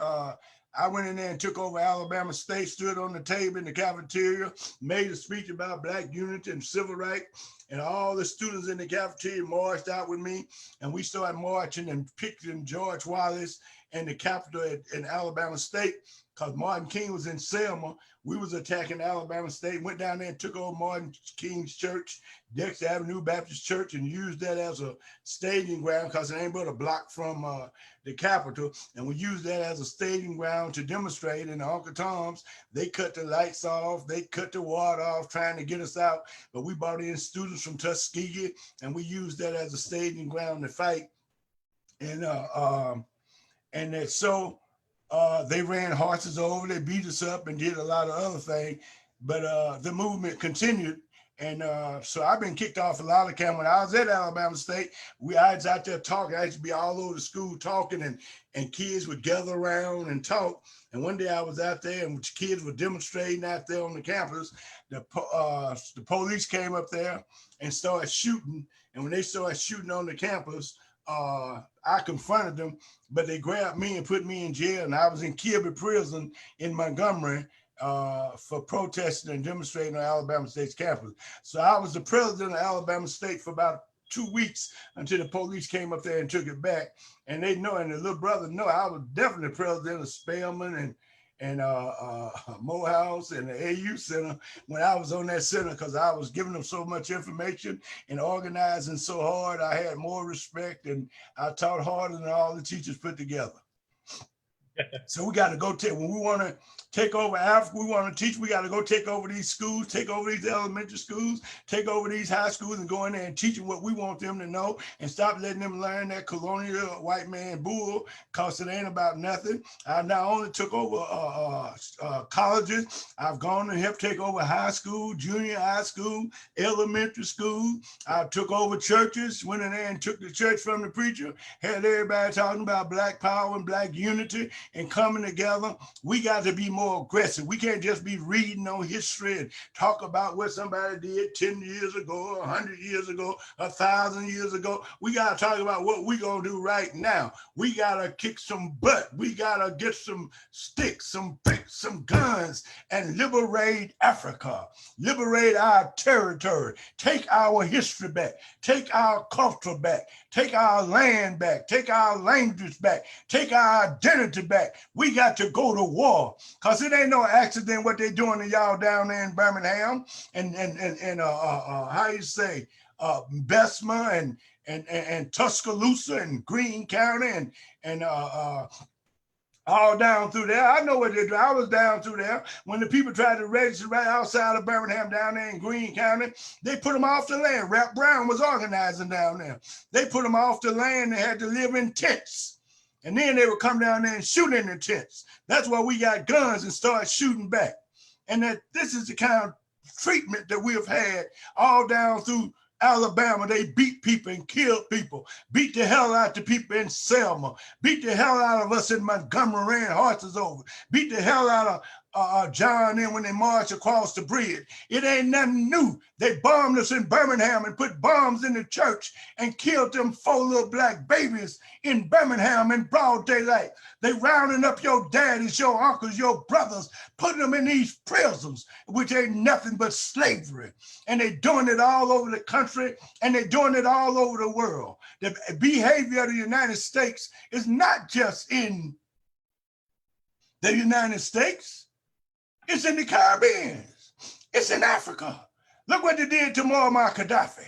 I went in there and took over Alabama State, stood on the table in the cafeteria, made a speech about Black unity and civil rights, and all the students in the cafeteria marched out with me, and we started marching and picketing George Wallace and the Capitol in Alabama State, because Martin King was in Selma. We was attacking Alabama State, went down there and took over Martin King's church, Dexter Avenue Baptist Church, and used that as a staging ground because it ain't but a block from the Capitol. And we used that as a staging ground to demonstrate. And the Uncle Toms, they cut the lights off, they cut the water off, trying to get us out. But we brought in students from Tuskegee, and we used that as a staging ground to fight. And they ran horses over, they beat us up and did a lot of other things, but the movement continued. And so I've been kicked off a lot of camp. When I was at Alabama State, I was out there talking. I used to be all over the school talking, and kids would gather around and talk. And one day I was out there and kids were demonstrating out there on the campus. The police came up there and started shooting. And when they started shooting on the campus, I confronted them, but they grabbed me and put me in jail. And I was in Kirby Prison in Montgomery for protesting and demonstrating on Alabama State's campus. So I was the president of Alabama State for about 2 weeks until the police came up there and took it back. And they know, and the little brother know, I was definitely president of Spelman and Morehouse and the AU Center when I was on that center, because I was giving them so much information and organizing so hard. I had more respect, and I taught harder than all the teachers put together. So we got to go when we want to take over Africa, we want to teach, we got to go take over these schools, take over these elementary schools, take over these high schools, and go in there and teach them what we want them to know, and stop letting them learn that colonial white man bull, because it ain't about nothing. I not only took over colleges, I've gone and helped take over high school, junior high school, elementary school. I took over churches, went in there and took the church from the preacher, had everybody talking about Black power and Black unity and coming together. We got to be more aggressive. We can't just be reading on history and talk about what somebody did 10 years ago, 100 years ago, 1,000 years ago. We got to talk about what we going to do right now. We got to kick some butt. We got to get some sticks, some bricks, some guns, and liberate Africa, liberate our territory, take our history back, take our culture back, take our land back, take our language back, take our identity back. We got to go to war, because it ain't no accident what they doing to y'all down there in Birmingham and how you say, Bessemer and Tuscaloosa and Greene County and all down through there. I know what they do. I was down through there when the people tried to register right outside of Birmingham down there in Greene County. They put them off the land. Rap Brown was organizing down there. They put them off the land. They had to live in tents. And then they would come down there and shoot in the tents. That's why we got guns and start shooting back. And that this is the kind of treatment that we have had all down through Alabama. They beat people and killed people, beat the hell out the people in Selma, beat the hell out of us in Montgomery, ran horses over, beat the hell out of John in when they marched across the bridge. It ain't nothing new. They bombed us in Birmingham and put bombs in the church and killed them 4 little Black babies in Birmingham in broad daylight. They rounding up your daddies, your uncles, your brothers, putting them in these prisons, which ain't nothing but slavery. And they doing it all over the country, and they doing it all over the world. The behavior of the United States is not just in the United States. It's in the Caribbean. It's in Africa. Look what they did to Muammar Gaddafi.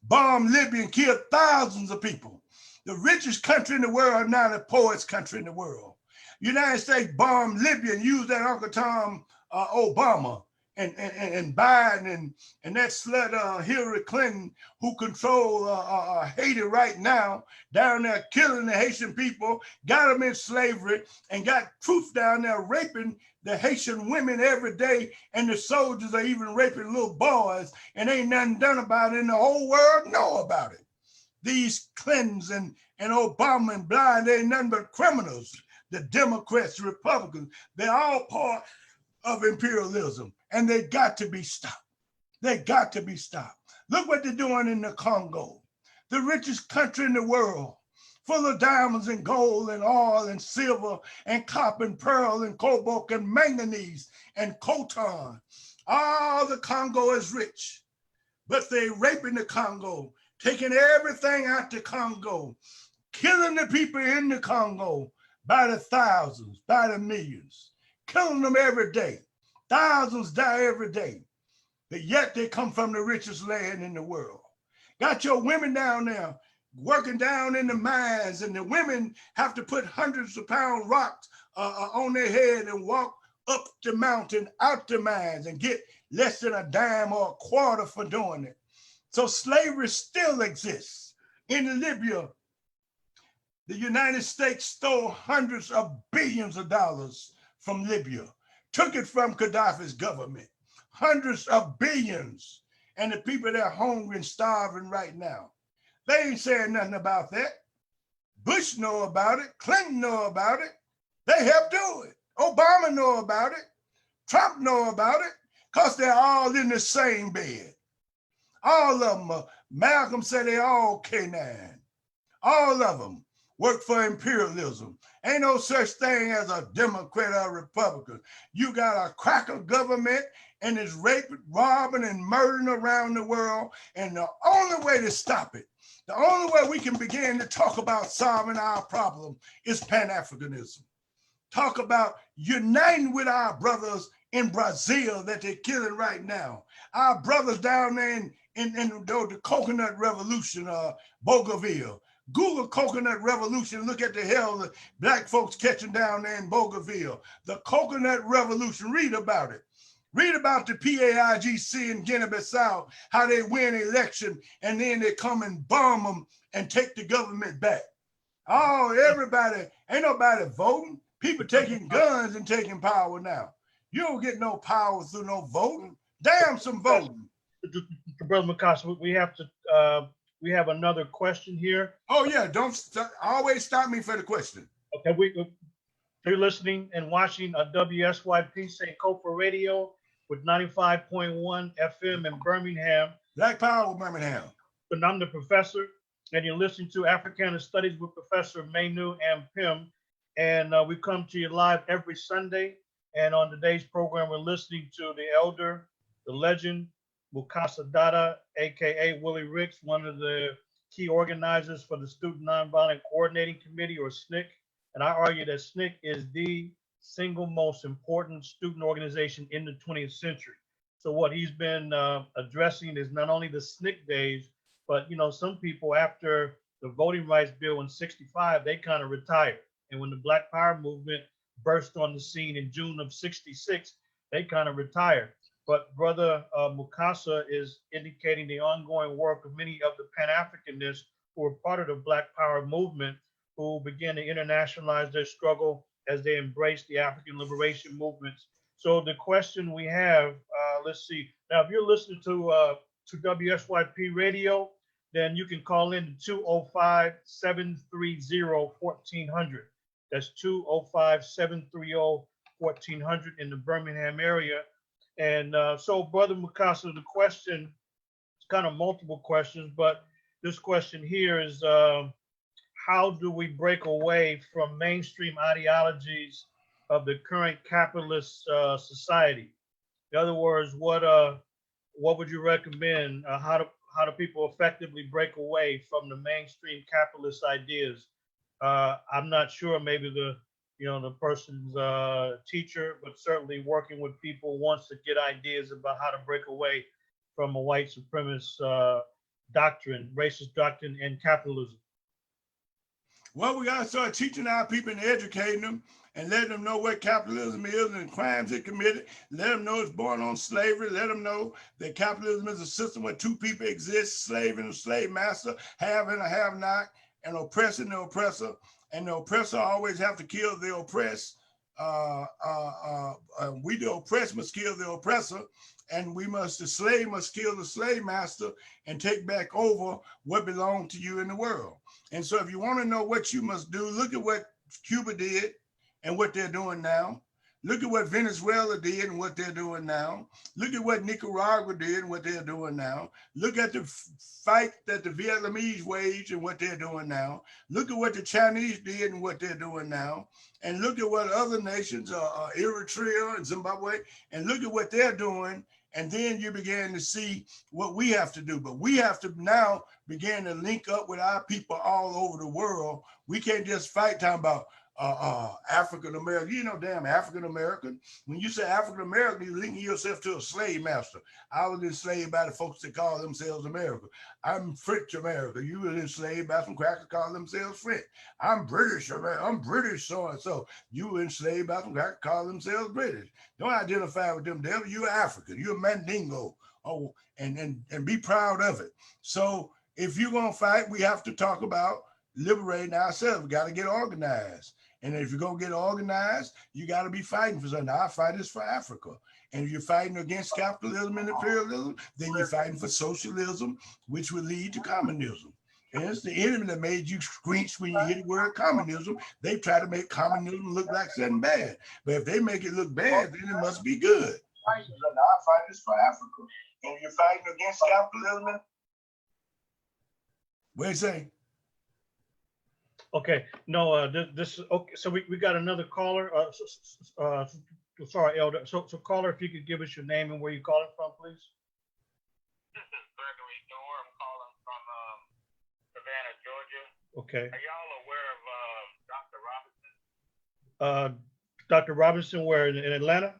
Bombed Libya and killed thousands of people. The richest country in the world, now the poorest country in the world. United States bombed Libya and used that Uncle Tom Obama and Biden and that slut Hillary Clinton, who control Haiti right now, down there killing the Haitian people, got them in slavery, and got troops down there raping the Haitian women every day, and the soldiers are even raping little boys, and ain't nothing done about it, and the whole world know about it. these Clintons and Obama and Biden, they ain't nothing but criminals. The Democrats, the Republicans, they're all part of imperialism, and they got to be stopped. They got to be stopped. Look what they're doing in the Congo, the richest country in the world, full of diamonds and gold and oil and silver and copper and pearl and cobalt and manganese and coltan. All the Congo is rich, but they raping the Congo, taking everything out the Congo, killing the people in the Congo by the thousands, by the millions, killing them every day. Thousands die every day, but yet they come from the richest land in the world. Got your women down there working down in the mines, and the women have to put hundreds of pound rocks on their head and walk up the mountain, out the mines, and get less than a dime or a quarter for doing it. So slavery still exists. In Libya, the United States stole hundreds of billions of dollars from Libya, took it from Gaddafi's government, hundreds of billions, and the people that are hungry and starving right now. They ain't saying nothing about that. Bush know about it, Clinton know about it. They helped do it. Obama know about it. Trump know about it, because they're all in the same bed. All of them, Malcolm said they all canine. All of them work for imperialism. Ain't no such thing as a Democrat or a Republican. You got a cracker government and it's raping, robbing, and murdering around the world. And the only way to stop it, the only way we can begin to talk about solving our problem is Pan-Africanism. Talk about uniting with our brothers in Brazil that they're killing right now. Our brothers down there in the coconut revolution, Bougainville. Google coconut revolution, look at the hell the black folks catching down there in Bougainville. The coconut revolution, read about it. Read about the PAIGC in Guinea-Bissau, how they win election and then they come and bomb them and take the government back. Oh, everybody, ain't nobody voting. People taking guns and taking power now. You don't get no power through no voting. Damn some voting. Brother Mukasa, we have another question here. Oh yeah, don't always stop me for the question. Okay, you're listening and watching WSYP Sankofa Radio with 95.1 FM in Birmingham. Black Power, Birmingham. And I'm the professor, and you're listening to Africana Studies with Professor Manu Ampim. And we come to you live every Sunday. And on today's program, we're listening to the elder, the legend, Mukasa Dada, aka Willie Ricks, one of the key organizers for the Student Nonviolent Coordinating Committee, or SNCC. And I argue that SNCC is the single most important student organization in the 20th century. So what he's been addressing is not only the SNCC days, but some people after the voting rights bill in '65, they kind of retired. And when the Black Power movement burst on the scene in June of '66, they kind of retired. But Brother Mukasa is indicating the ongoing work of many of the Pan-Africanists who were part of the Black Power movement, who began to internationalize their struggle as they embraced the African liberation movements. So the question we have, let's see. Now, if you're listening to WSYP Radio, then you can call in to 205-730-1400. That's 205-730-1400 in the Birmingham area. And so, Brother Mukasa, the question, it's kind of multiple questions, but this question here is, how do we break away from mainstream ideologies of the current capitalist society? In other words, what would you recommend? How do people effectively break away from the mainstream capitalist ideas? I'm not sure, maybe the person's teacher, but certainly working with people wants to get ideas about how to break away from a white supremacist doctrine, racist doctrine, and capitalism. Well, we got to start teaching our people and educating them and letting them know what capitalism is and the crimes it committed. Let them know it's born on slavery. Let them know that capitalism is a system where two people exist, slave and a slave master, have and a have not, an oppressor and the oppressor. And the oppressor always have to kill the oppressed. we the oppressed must kill the oppressor, and the slave must kill the slave master and take back over what belonged to you in the world. And so if you want to know what you must do, look at what Cuba did and what they're doing now. Look at what Venezuela did and what they're doing now. Look at what Nicaragua did and what they're doing now. Look at the fight that the Vietnamese waged and what they're doing now. Look at what the Chinese did and what they're doing now. And look at what other nations, Eritrea and Zimbabwe, and look at what they're doing. And then you begin to see what we have to do. But we have to now begin to link up with our people all over the world. We can't just fight talking about African American. You know, damn African American. When you say African American, you're linking yourself to a slave master. I was enslaved by the folks that call themselves American. I'm French American. You were enslaved by some crackers call themselves French. I'm British American. I'm British so and so. You were enslaved by some crackers call themselves British. Don't identify with them, devil. You're African. You're Mandingo. Oh, and be proud of it. So if you're gonna fight, we have to talk about liberating ourselves. We got to get organized. And if you're going to get organized, you got to be fighting for something. Our fight is for Africa. And if you're fighting against capitalism and imperialism, then you're fighting for socialism, which will lead to communism. And it's the enemy that made you screech when you hear the word communism. They try to make communism look like something bad. But if they make it look bad, then it must be good. Our fight is for Africa. And if you're fighting against capitalism, what do you say? Okay, no, this okay. So we got another caller. Sorry, Elder. So caller, if you could give us your name and where you're calling from, please. This is Gregory Dorr. I'm calling from Savannah, Georgia. Okay. Are y'all aware of Dr. Robinson? Dr. Robinson, where in Atlanta?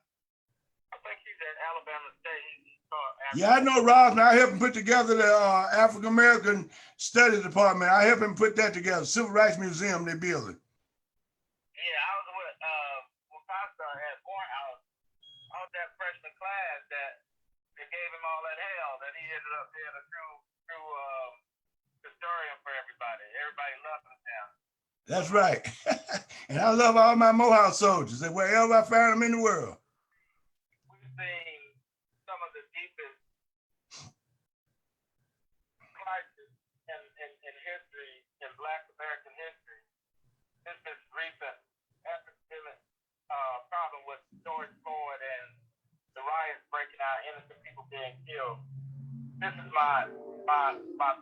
I think he's at Alabama State. He's taught Yeah, I know Rob. I helped him put together the African American Studies Department. I helped him put that together. Civil Rights Museum they're building. Yeah, I was with Mukasa at Morehouse. I was that freshman class that they gave him all that hell that he ended up being a true historian for everybody. Everybody loved him now. That's right. And I love all my Morehouse soldiers. And wherever I found them in the world. We've seen some of the deepest crises in history, in Black American history. This is recent epidemic problem with George Floyd and the riots breaking out, innocent people being killed. This is my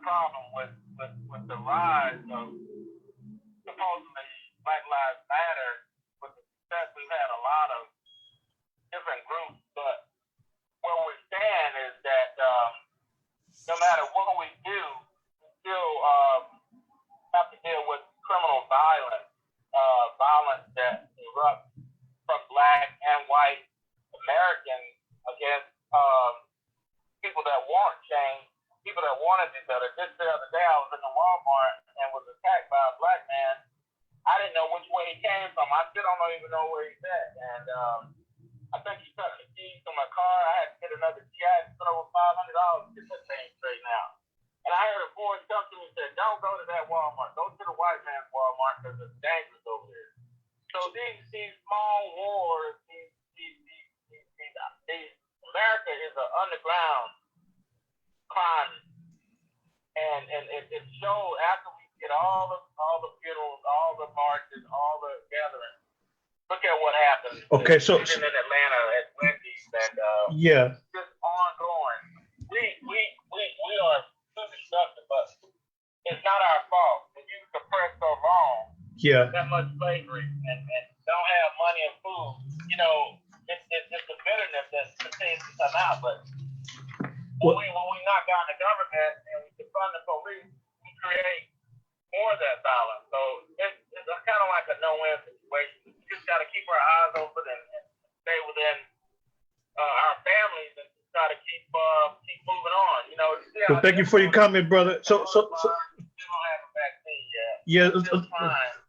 problem with the rise of supposedly Black Lives Matter. With the success, we've had a lot of different groups, but where we stand is that no matter what we do, we still have to deal with criminal violence, violence that erupts from Black and white Americans against people that want change, people that want to do better. Just the other day, I was in the Walmart and was attacked by a Black man. I didn't know which way he came from. I still don't even know where he's at. And I think he took the keys to my car. I had to get another key. I had to spend over $500 to get that thing straightened out. And I heard a voice come to me and said, "Don't go to that Walmart. Go to the white man's Walmart because it's dangerous over there." So these small wars, America is an underground crime, and it showed after we get all the funerals, all the marches, all the gatherings. Look at what happened. Okay, so in Atlanta at Wendy's and yeah, just ongoing. We are too destructive, but it's not our fault. If you suppress so long, yeah, that much slavery and don't have money and food, you know, it's the bitterness that continues to come out. But when we knock down the government and we defund the police, we create more of that violence. So it's kind of like a no-win situation. We just got to keep our eyes open and stay within our families and try to keep moving on. You know. Well, thank you for your comment, brother. So still don't have a vaccine yeah. yet.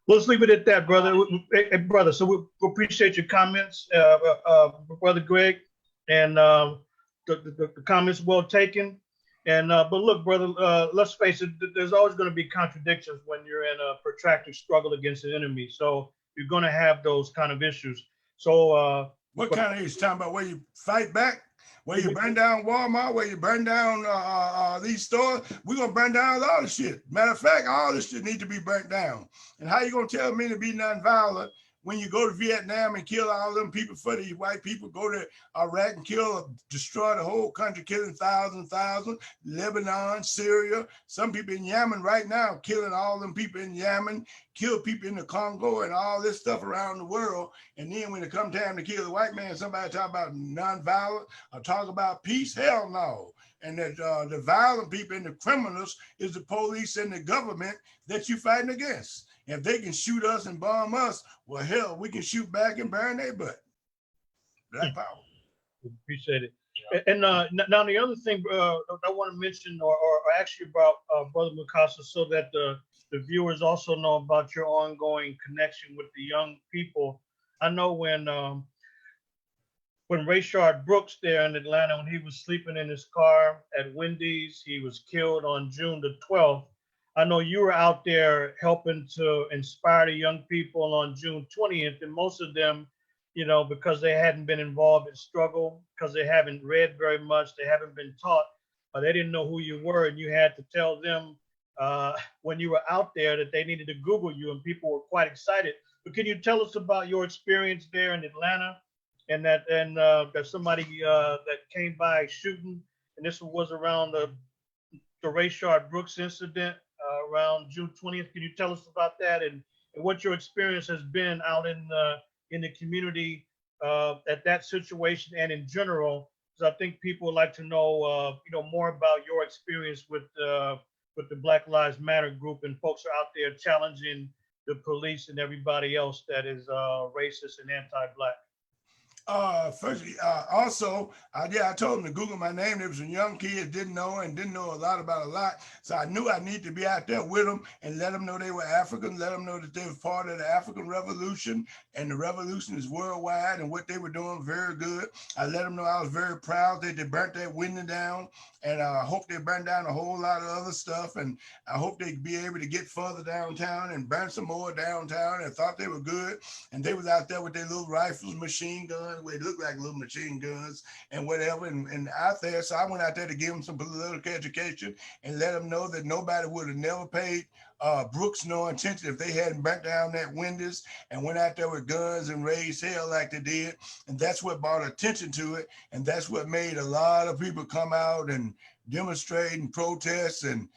Let's leave it at that, brother. Hey, brother, so we appreciate your comments, Brother Greg, and the comments well taken. And but look, brother, let's face it, there's always going to be contradictions when you're in a protracted struggle against the enemy. So you're going to have those kind of issues. So what kind of hate you talking about? Where you fight back? Where you burn down Walmart? Where you burn down these stores? We're gonna burn down all the shit. Matter of fact, all this shit need to be burnt down. And how you gonna tell me to be nonviolent when you go to Vietnam and kill all them people for these white people? Go to Iraq and destroy the whole country, killing thousands. Lebanon, Syria, some people in Yemen right now, killing all them people in Yemen, kill people in the Congo and all this stuff around the world. And then when it comes time to kill the white man, somebody talk about nonviolent or talk about peace? Hell no. And that the violent people and the criminals is the police and the government that you fighting against. If they can shoot us and bomb us, well, hell, we can shoot back and burn their butt. Black power. Appreciate it. And now the other thing I want to mention or ask you about, Brother Mukasa, so that the viewers also know about your ongoing connection with the young people. I know when Rayshard Brooks there in Atlanta, when he was sleeping in his car at Wendy's, he was killed on June the 12th. I know you were out there helping to inspire the young people on June 20th, and most of them, you know, because they hadn't been involved in struggle, because they haven't read very much, they haven't been taught, or they didn't know who you were, and you had to tell them when you were out there that they needed to Google you, and people were quite excited. But can you tell us about your experience there in Atlanta, and that somebody that came by shooting, and this was around the Rayshard Brooks incident around June 20th. Can you tell us about that and what your experience has been out in the community at that situation and in general? Because I think people would like to know, more about your experience with the Black Lives Matter group, and folks are out there challenging the police and everybody else that is racist and anti-Black. Also, I told them to Google my name. There was some young kids didn't know a lot about a lot. So I knew I needed to be out there with them and let them know they were African, let them know that they were part of the African Revolution, and the revolution is worldwide, and what they were doing very good. I let them know I was very proud that they burnt that window down, and I hope they burn down a whole lot of other stuff, and I hope they be able to get further downtown and burn some more downtown, and thought they were good. And they was out there with their little rifles, machine guns, they looked like little machine guns and whatever, and out there. So I went out there to give them some political education and let them know that nobody would have never paid Brooks no attention if they hadn't burnt down that windows and went out there with guns and raised hell like they did. And that's what brought attention to it. And that's what made a lot of people come out and demonstrate and protest and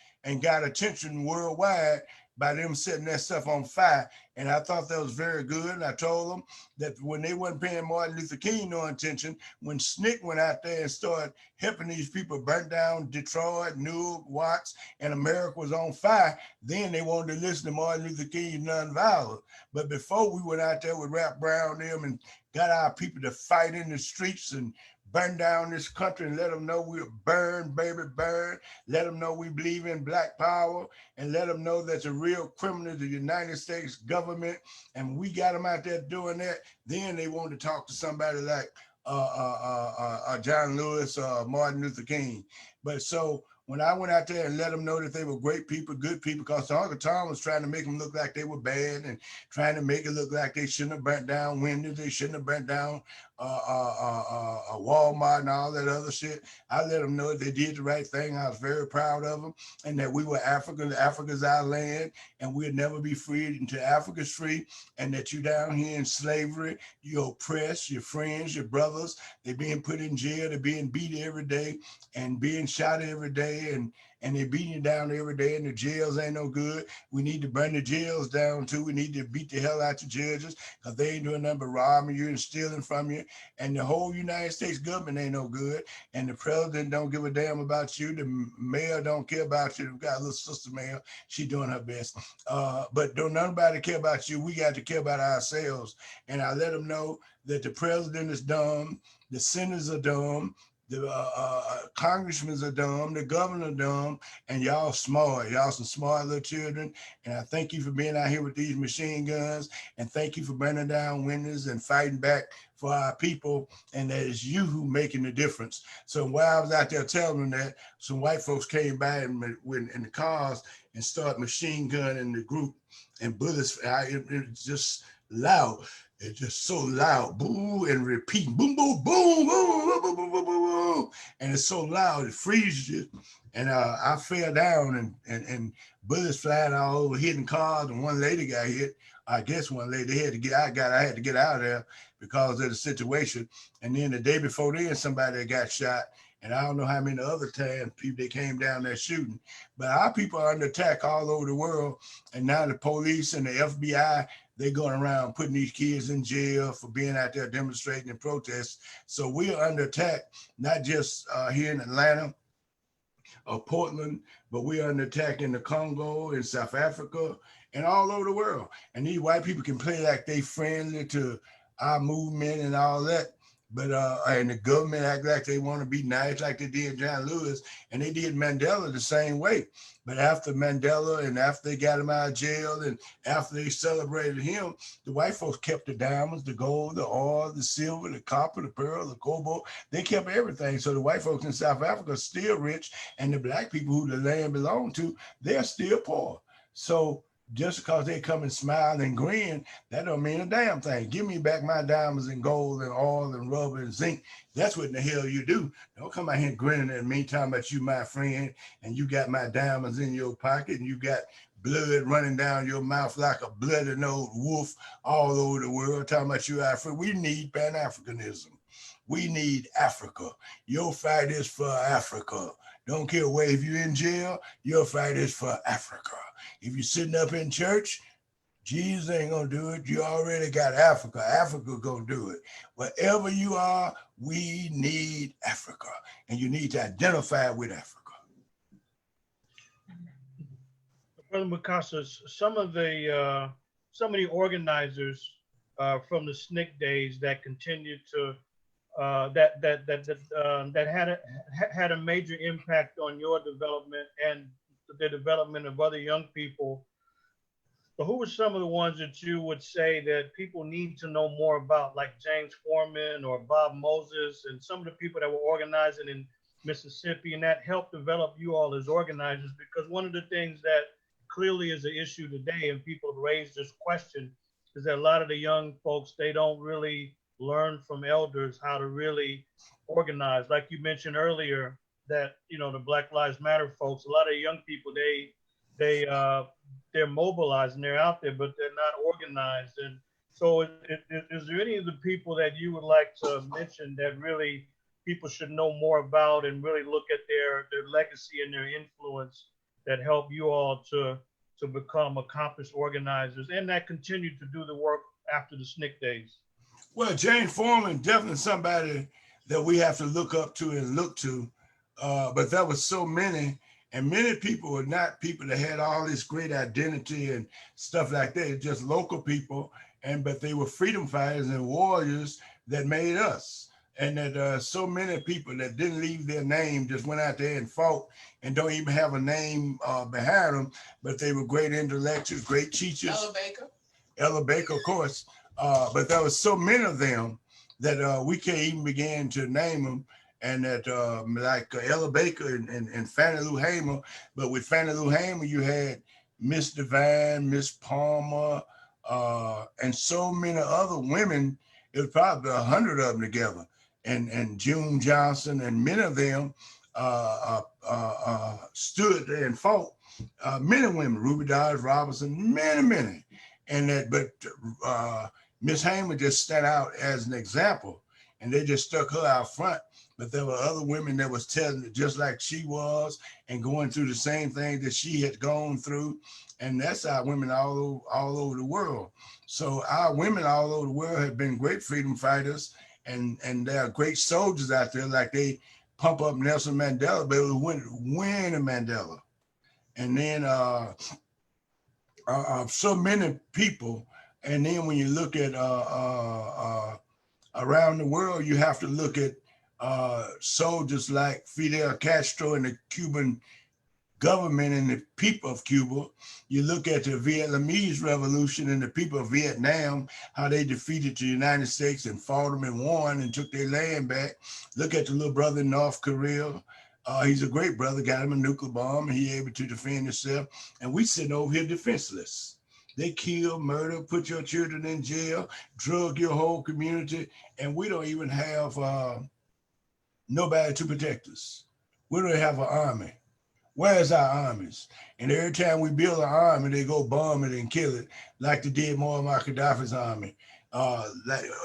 got attention worldwide by them setting that stuff on fire. And I thought that was very good. And I told them that when they wasn't paying Martin Luther King no attention, when SNCC went out there and started helping these people burn down Detroit, Newark, Watts, and America was on fire, then they wanted to listen to Martin Luther King nonviolent. But before, we went out there with Rap Brown them and got our people to fight in the streets and burn down this country and let them know we'll burn, baby, burn. Let them know we believe in Black power, and let them know that's a real criminal, the United States government. And we got them out there doing that. Then they want to talk to somebody like John Lewis or Martin Luther King. But so when I went out there and let them know that they were great people, good people, because Uncle Tom was trying to make them look like they were bad and trying to make it look like they shouldn't have burnt down windows, they shouldn't have burnt down a Walmart and all that other shit. I let them know that they did the right thing. I was very proud of them, and that we were African. Africa's our land, and we'll never be free until Africa's free, and that you down here in slavery, you're oppressed, your friends, your brothers, they're being put in jail, they're being beat every day and being shot every day, and they're beating you down every day, and the jails ain't no good. We need to burn the jails down too. We need to beat the hell out the judges, because they ain't doing nothing but robbing you and stealing from you. And the whole United States government ain't no good. And the president don't give a damn about you. The mayor don't care about you. We've got a little sister mayor. She doing her best. But don't nobody care about you. We got to care about ourselves. And I let them know that the president is dumb. The senators are dumb. The congressmen are dumb, the governor dumb, and y'all smart. Y'all some smart little children. And I thank you for being out here with these machine guns, and thank you for burning down windows and fighting back for our people. And that is you who making the difference. So while I was out there telling them that, some white folks came by in the cars and started machine gunning the group, and bullets, it just loud. It's just so loud, boo, and repeating, boom, boom, boom, boom, boom, boom, boom, boom, boom, and it's so loud, it freezes you. And I fell down, and bullets flying all over, hitting cars, and one lady got hit. I guess one lady had to get. I had to get out of there because of the situation. And then the day before then, somebody got shot. And I don't know how many other times people they came down there shooting. But our people are under attack all over the world. And now the police and the FBI, they're going around putting these kids in jail for being out there demonstrating and protests. So we are under attack, not just here in Atlanta or Portland, but we are under attack in the Congo, in South Africa, and all over the world. And these white people can play like they friendly to our movement and all that. But and the government act like they want to be nice, like they did John Lewis, and they did Mandela the same way. But after Mandela, and after they got him out of jail, and after they celebrated him, the white folks kept the diamonds, the gold, the oil, the silver, the copper, the pearl, the cobalt. They kept everything. So the white folks in South Africa are still rich, and the black people who the land belonged to, they're still poor. So just because they come and smile and grin, that don't mean a damn thing. Give me back my diamonds and gold and oil and rubber and zinc. That's what in the hell you do. Don't come out here grinning at me, talking about you my friend, and you got my diamonds in your pocket, and you got blood running down your mouth like a bloody-nosed wolf all over the world, talking about you our friend. We need Pan-Africanism. We need Africa. Your fight is for Africa. Don't care where, if you're in jail, your fight is for Africa. If you're sitting up in church, Jesus ain't gonna do it. You already got Africa. Africa gonna do it. Wherever you are, we need Africa. And you need to identify with Africa. Brother Mukasa, some of the organizers from the SNCC days that continued to that had a major impact on your development and the development of other young people. But who were some of the ones that you would say that people need to know more about, like James Foreman or Bob Moses, and some of the people that were organizing in Mississippi, and that helped develop you all as organizers? Because one of the things that clearly is an issue today, and people have raised this question, is that a lot of the young folks, they don't really learn from elders how to really organize. Like you mentioned earlier, that, you know, the Black Lives Matter folks, a lot of young people, they're mobilized and they're out there, but they're not organized. And so is there any of the people that you would like to mention that really people should know more about and really look at their legacy and their influence that help you all to become accomplished organizers and that continue to do the work after the SNCC days? Well, James Foreman, definitely somebody that we have to look up to and look to. But there was so many, and many people were not people that had all this great identity and stuff like that, just local people, but they were freedom fighters and warriors that made us. And that so many people that didn't leave their name just went out there and fought and don't even have a name behind them, but they were great intellectuals, great teachers. Ella Baker, of course. But there was so many of them that we can't even begin to name them. And that like Ella Baker and Fannie Lou Hamer, but with Fannie Lou Hamer, you had Miss Divine, Miss Palmer, and so many other women. It was probably 100 of them together. And June Johnson, and many of them stood there and fought. Many women, Ruby Dodge Robinson, many. And that, but Miss Hamer just stand out as an example, and they just stuck her out front. But there were other women that was telling it just like she was and going through the same thing that she had gone through. And that's our women all over the world. So our women all over the world have been great freedom fighters, and there are great soldiers out there, like they pump up Nelson Mandela, but it was Winnie Mandela. And then so many people. And then when you look at around the world, you have to look at soldiers like Fidel Castro and the Cuban government and the people of Cuba. You look at the Vietnamese revolution and the people of Vietnam, how they defeated the United States and fought them and won and took their land back. Look at the little brother in North Korea. He's a great brother, got him a nuclear bomb, and he able to defend himself. And we sitting over here defenseless. They kill, murder, put your children in jail, drug your whole community, and we don't even have nobody to protect us. We don't have an army. Where's our armies? And every time we build an army, they go bomb it and kill it, like they did Muammar Gaddafi's army,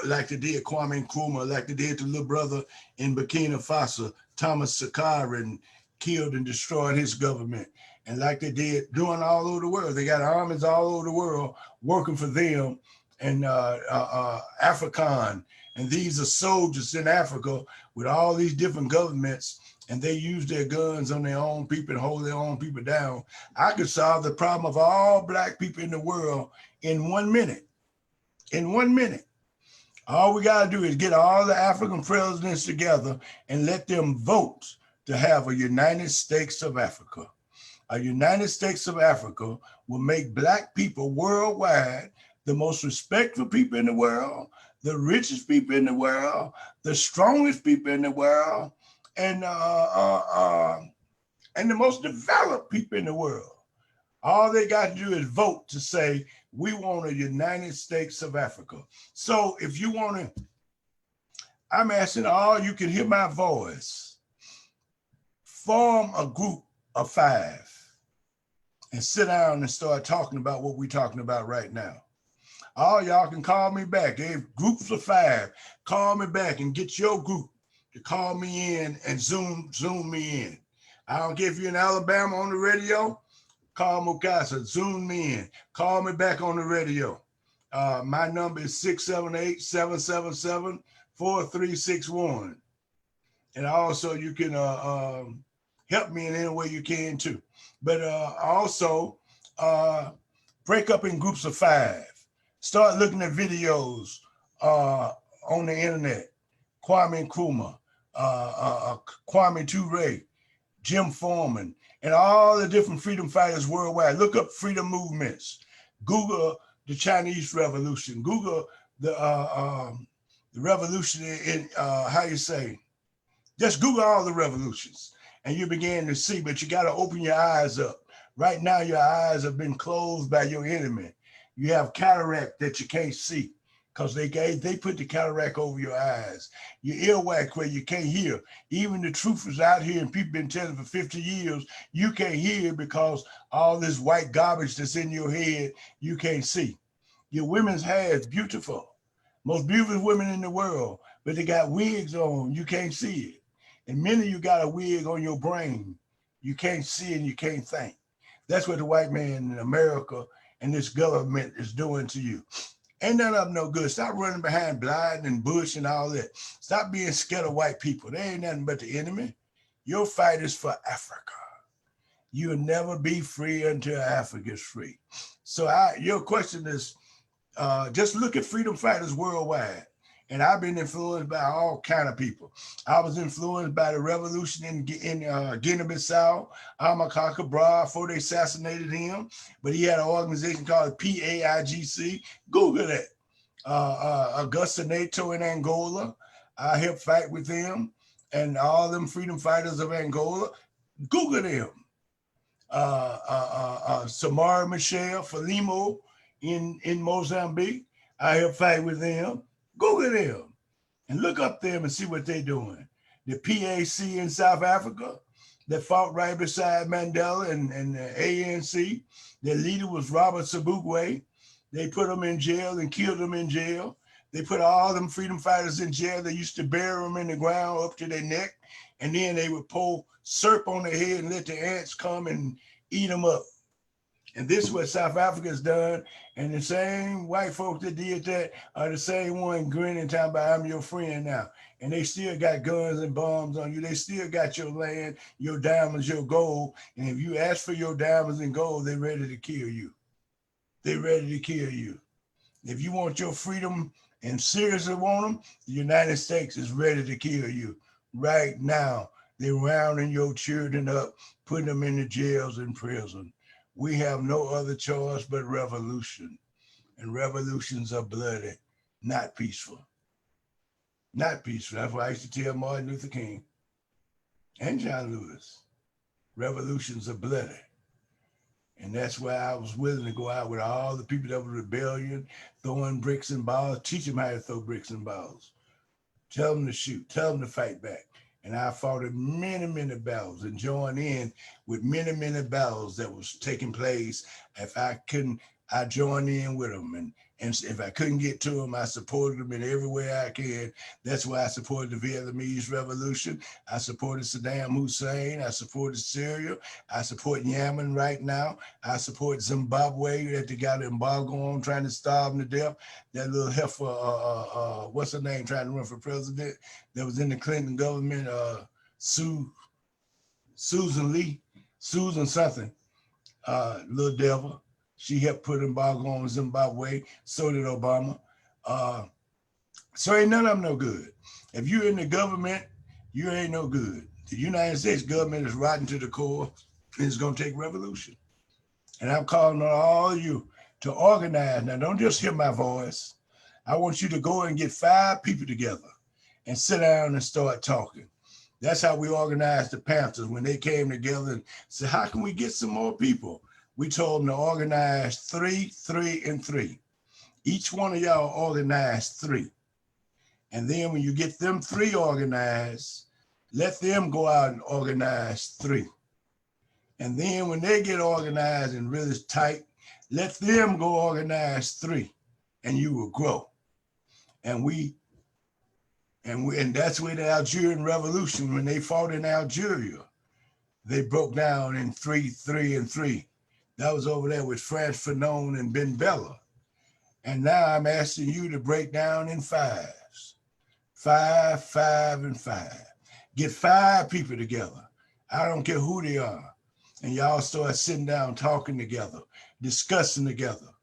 like they did Kwame Nkrumah, like they did the little brother in Burkina Faso, Thomas Sankara, and killed and destroyed his government. And like they did doing all over the world. They got armies all over the world working for them, and African. And these are soldiers in Africa with all these different governments, and they use their guns on their own people and hold their own people down. I could solve the problem of all Black people in the world in 1 minute. In 1 minute. All we got to do is get all the African presidents together and let them vote to have a United States of Africa. A United States of Africa will make Black people worldwide the most respectful people in the world, the richest people in the world, the strongest people in the world, and the most developed people in the world. All they got to do is vote to say, we want a United States of Africa. So if you want to, I'm asking all, you can hear my voice, form a group of 5 and sit down and start talking about what we're talking about right now. All y'all can call me back. If groups of 5, call me back and get your group to call me in and zoom me in. I don't care if you're in Alabama on the radio, call Mukasa, zoom me in. Call me back on the radio. My number is 678-777-4361. And also you can help me in any way you can too. But also break up in groups of 5. Start looking at videos on the internet. Kwame Nkrumah, Kwame Ture, Jim Foreman, and all the different freedom fighters worldwide. Look up freedom movements. Google the Chinese Revolution. Google the revolution in how you say. Just Google all the revolutions, and you begin to see. But you got to open your eyes up. Right now, your eyes have been closed by your enemy. You have cataract that you can't see, because they put the cataract over your eyes. Your earwax where you can't hear. Even the truth is out here, and people been telling for 50 years, you can't hear because all this white garbage that's in your head, you can't see. Your women's hair is beautiful. Most beautiful women in the world, but they got wigs on, you can't see it. And many of you got a wig on your brain. You can't see and you can't think. That's what the white man in America and this government is doing to you. Ain't none of them no good. Stop running behind Biden and Bush and all that. Stop being scared of white people. They ain't nothing but the enemy. Your fight is for Africa. You'll never be free until Africa is free. So your question is, just look at freedom fighters worldwide. And I've been influenced by all kind of people. I was influenced by the revolution in Guinea-Bissau, Amilcar Cabral, before they assassinated him. But he had an organization called PAIGC. Google that. Augusto Neto in Angola. I helped fight with them. And all them freedom fighters of Angola. Google them. Samara Michel Frelimo in Mozambique. I helped fight with them. Google them and look up them and see what they're doing. The PAC in South Africa that fought right beside Mandela and the ANC, their leader was Robert Sobukwe. They put him in jail and killed him in jail. They put all them freedom fighters in jail. They used to bury them in the ground up to their neck, and then they would pour syrup on their head and let the ants come and eat them up. And this is what South Africa's done. And the same white folks that did that are the same one grinning, talking about, I'm your friend now. And they still got guns and bombs on you. They still got your land, your diamonds, your gold. And if you ask for your diamonds and gold, they're ready to kill you. They're ready to kill you. If you want your freedom and seriously want them, the United States is ready to kill you right now. They're rounding your children up, putting them in the jails and prison. We have no other choice but revolution. And revolutions are bloody, not peaceful. Not peaceful. That's what I used to tell Martin Luther King and John Lewis. Revolutions are bloody. And that's why I was willing to go out with all the people that were rebellion, throwing bricks and balls, teach them how to throw bricks and balls, tell them to shoot, tell them to fight back. And I fought in many, many battles and joined in with many, many battles that was taking place. If I couldn't, I joined in with them. And if I couldn't get to them, I supported them in every way I can. That's why I supported the Vietnamese Revolution. I supported Saddam Hussein. I supported Syria. I support Yemen right now. I support Zimbabwe that they got an embargo on, trying to starve them to death. That little heifer, what's her name, trying to run for president, that was in the Clinton government, Susan Lee, Susan something, little devil. She helped put embargo on Zimbabwe. So did Obama. So ain't none of them no good. If you're in the government, you ain't no good. The United States government is rotten to the core, and it's gonna take revolution. And I'm calling on all of you to organize. Now, don't just hear my voice. I want you to go and get 5 people together and sit down and start talking. That's how we organized the Panthers when they came together and said, how can we get some more people? We told them to organize 3, 3, and 3. Each one of y'all organize 3. And then when you get them 3 organized, let them go out and organize 3. And then when they get organized and really tight, let them go organize 3, and you will grow. And that's where the Algerian Revolution, when they fought in Algeria, they broke down in 3, 3, and 3. That was over there with France Fanon and Ben Bella. And now I'm asking you to break down in 5s. 5, 5, and 5. Get 5 people together. I don't care who they are. And y'all start sitting down, talking together, discussing together.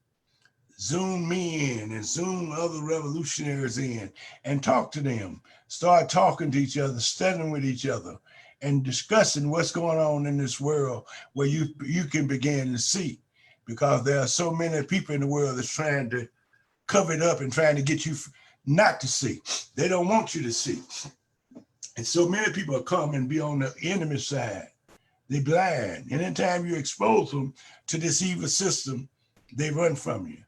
Zoom me in and Zoom other revolutionaries in and talk to them. Start talking to each other, studying with each other, and discussing what's going on in this world where you can begin to see, because there are so many people in the world that's trying to cover it up and trying to get you not to see. They don't want you to see. And so many people come and be on the enemy side. They're blind. And anytime you expose them to this evil system, they run from you.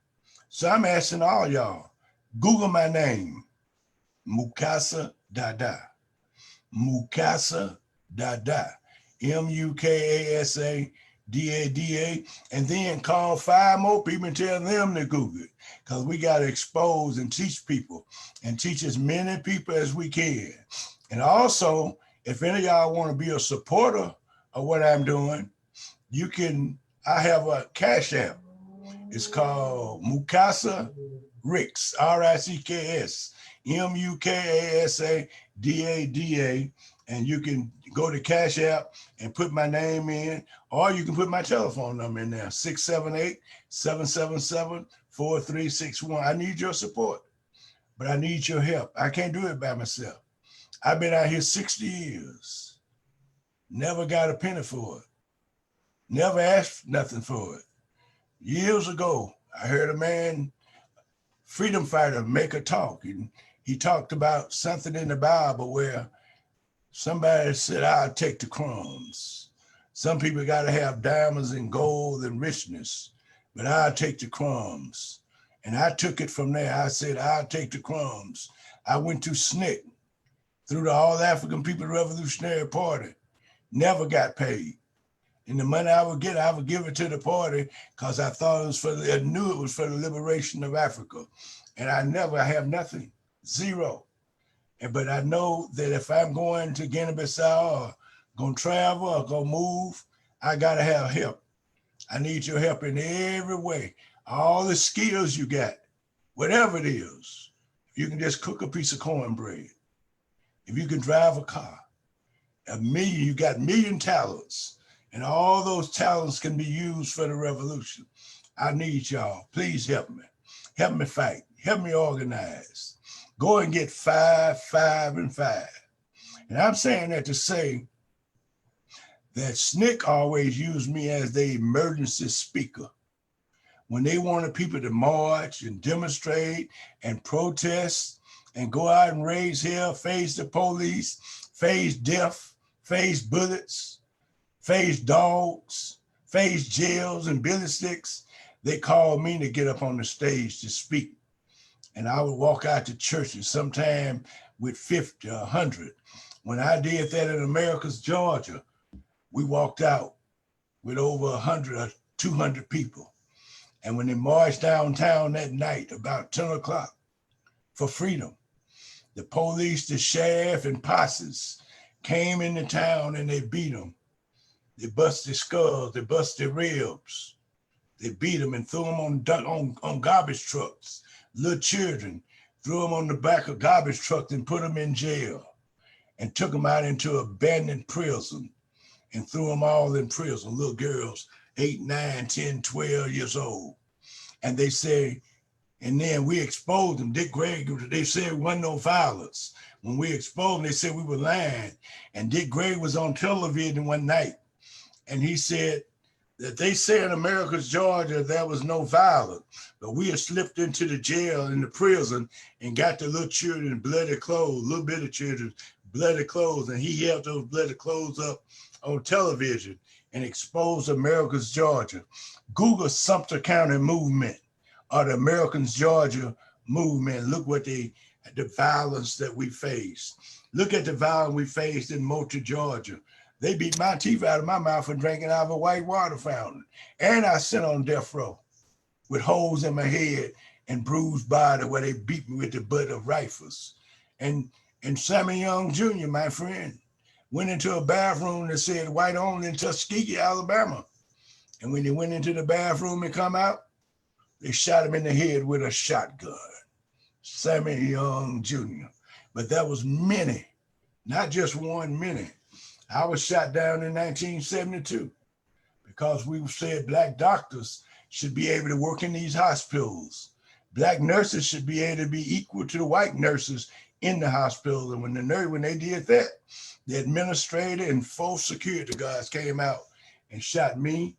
So I'm asking all y'all, Google my name, Mukasa Dada. Mukasa Dada, Mukasa Dada, and then call 5 more people and tell them to Google it, because we got to expose and teach people and teach as many people as we can. And also, if any of y'all want to be a supporter of what I'm doing, I have a Cash App. It's called Mukasa Ricks, Ricks, Mukasa Dada, and you can go to Cash App and put my name in, or you can put my telephone number in there, 678-777-4361. I need your support, but I need your help. I can't do it by myself. I've been out here 60 years, never got a penny for it, never asked nothing for it. Years ago, I heard a man, freedom fighter, make a talk, and he talked about something in the Bible where somebody said, I'll take the crumbs. Some people got to have diamonds and gold and richness, but I'll take the crumbs. And I took it from there. I said, I'll take the crumbs. I went to SNCC, through the All African People Revolutionary Party, never got paid. And the money I would get, I would give it to the party because I thought I knew it was for the liberation of Africa. And I have nothing, zero. But I know that if I'm going to Guinea-Bissau or going to travel or going to move, I got to have help. I need your help in every way. All the skills you got, whatever it is. If you can just cook a piece of cornbread, if you can drive a car, you got 1 million talents, and all those talents can be used for the revolution. I need y'all. Please help me. Help me fight. Help me organize. Go and get 5, 5, and 5. And I'm saying that to say that SNCC always used me as the emergency speaker. When they wanted people to march and demonstrate and protest and go out and raise hell, face the police, face death, face bullets, face dogs, faced jails and billy sticks, they called me to get up on the stage to speak. And I would walk out to churches sometime with 50 or 100. When I did that in Americus, Georgia, we walked out with over 100 or 200 people. And when they marched downtown that night, about 10 o'clock, for freedom, the police, the sheriff, and posses came into town and they beat them. They bust their skulls, they bust their ribs. They beat them and threw them on garbage trucks. Little children threw them on the back of garbage trucks and put them in jail and took them out into abandoned prison and threw them all in prison. Little girls, 8, 9, 10, 12 years old. And they say, and then we exposed them. Dick Gregory, they said there wasn't no violence. When we exposed them, they said we were lying. And Dick Gregory was on television one night. And he said that they say in Americus, Georgia, there was no violence. But we had slipped into the jail, in the prison, and got the little children bloody clothes, little bit of children, bloody clothes. And he held those bloody clothes up on television and exposed Americus, Georgia. Google Sumter County movement or the Americans, Georgia movement. Look what the violence that we faced. Look at the violence we faced in Moultrie, Georgia. They beat my teeth out of my mouth for drinking out of a white water fountain. And I sat on death row with holes in my head and bruised body where they beat me with the butt of rifles. And Sammy Young Jr., my friend, went into a bathroom that said white only in Tuskegee, Alabama. And when he went into the bathroom and come out, they shot him in the head with a shotgun. Sammy Young Jr. But that was many, not just one, many. I was shot down in 1972 because we said Black doctors should be able to work in these hospitals. Black nurses should be able to be equal to the white nurses in the hospital. And when they did that, the administrator and 4 security guards came out and shot me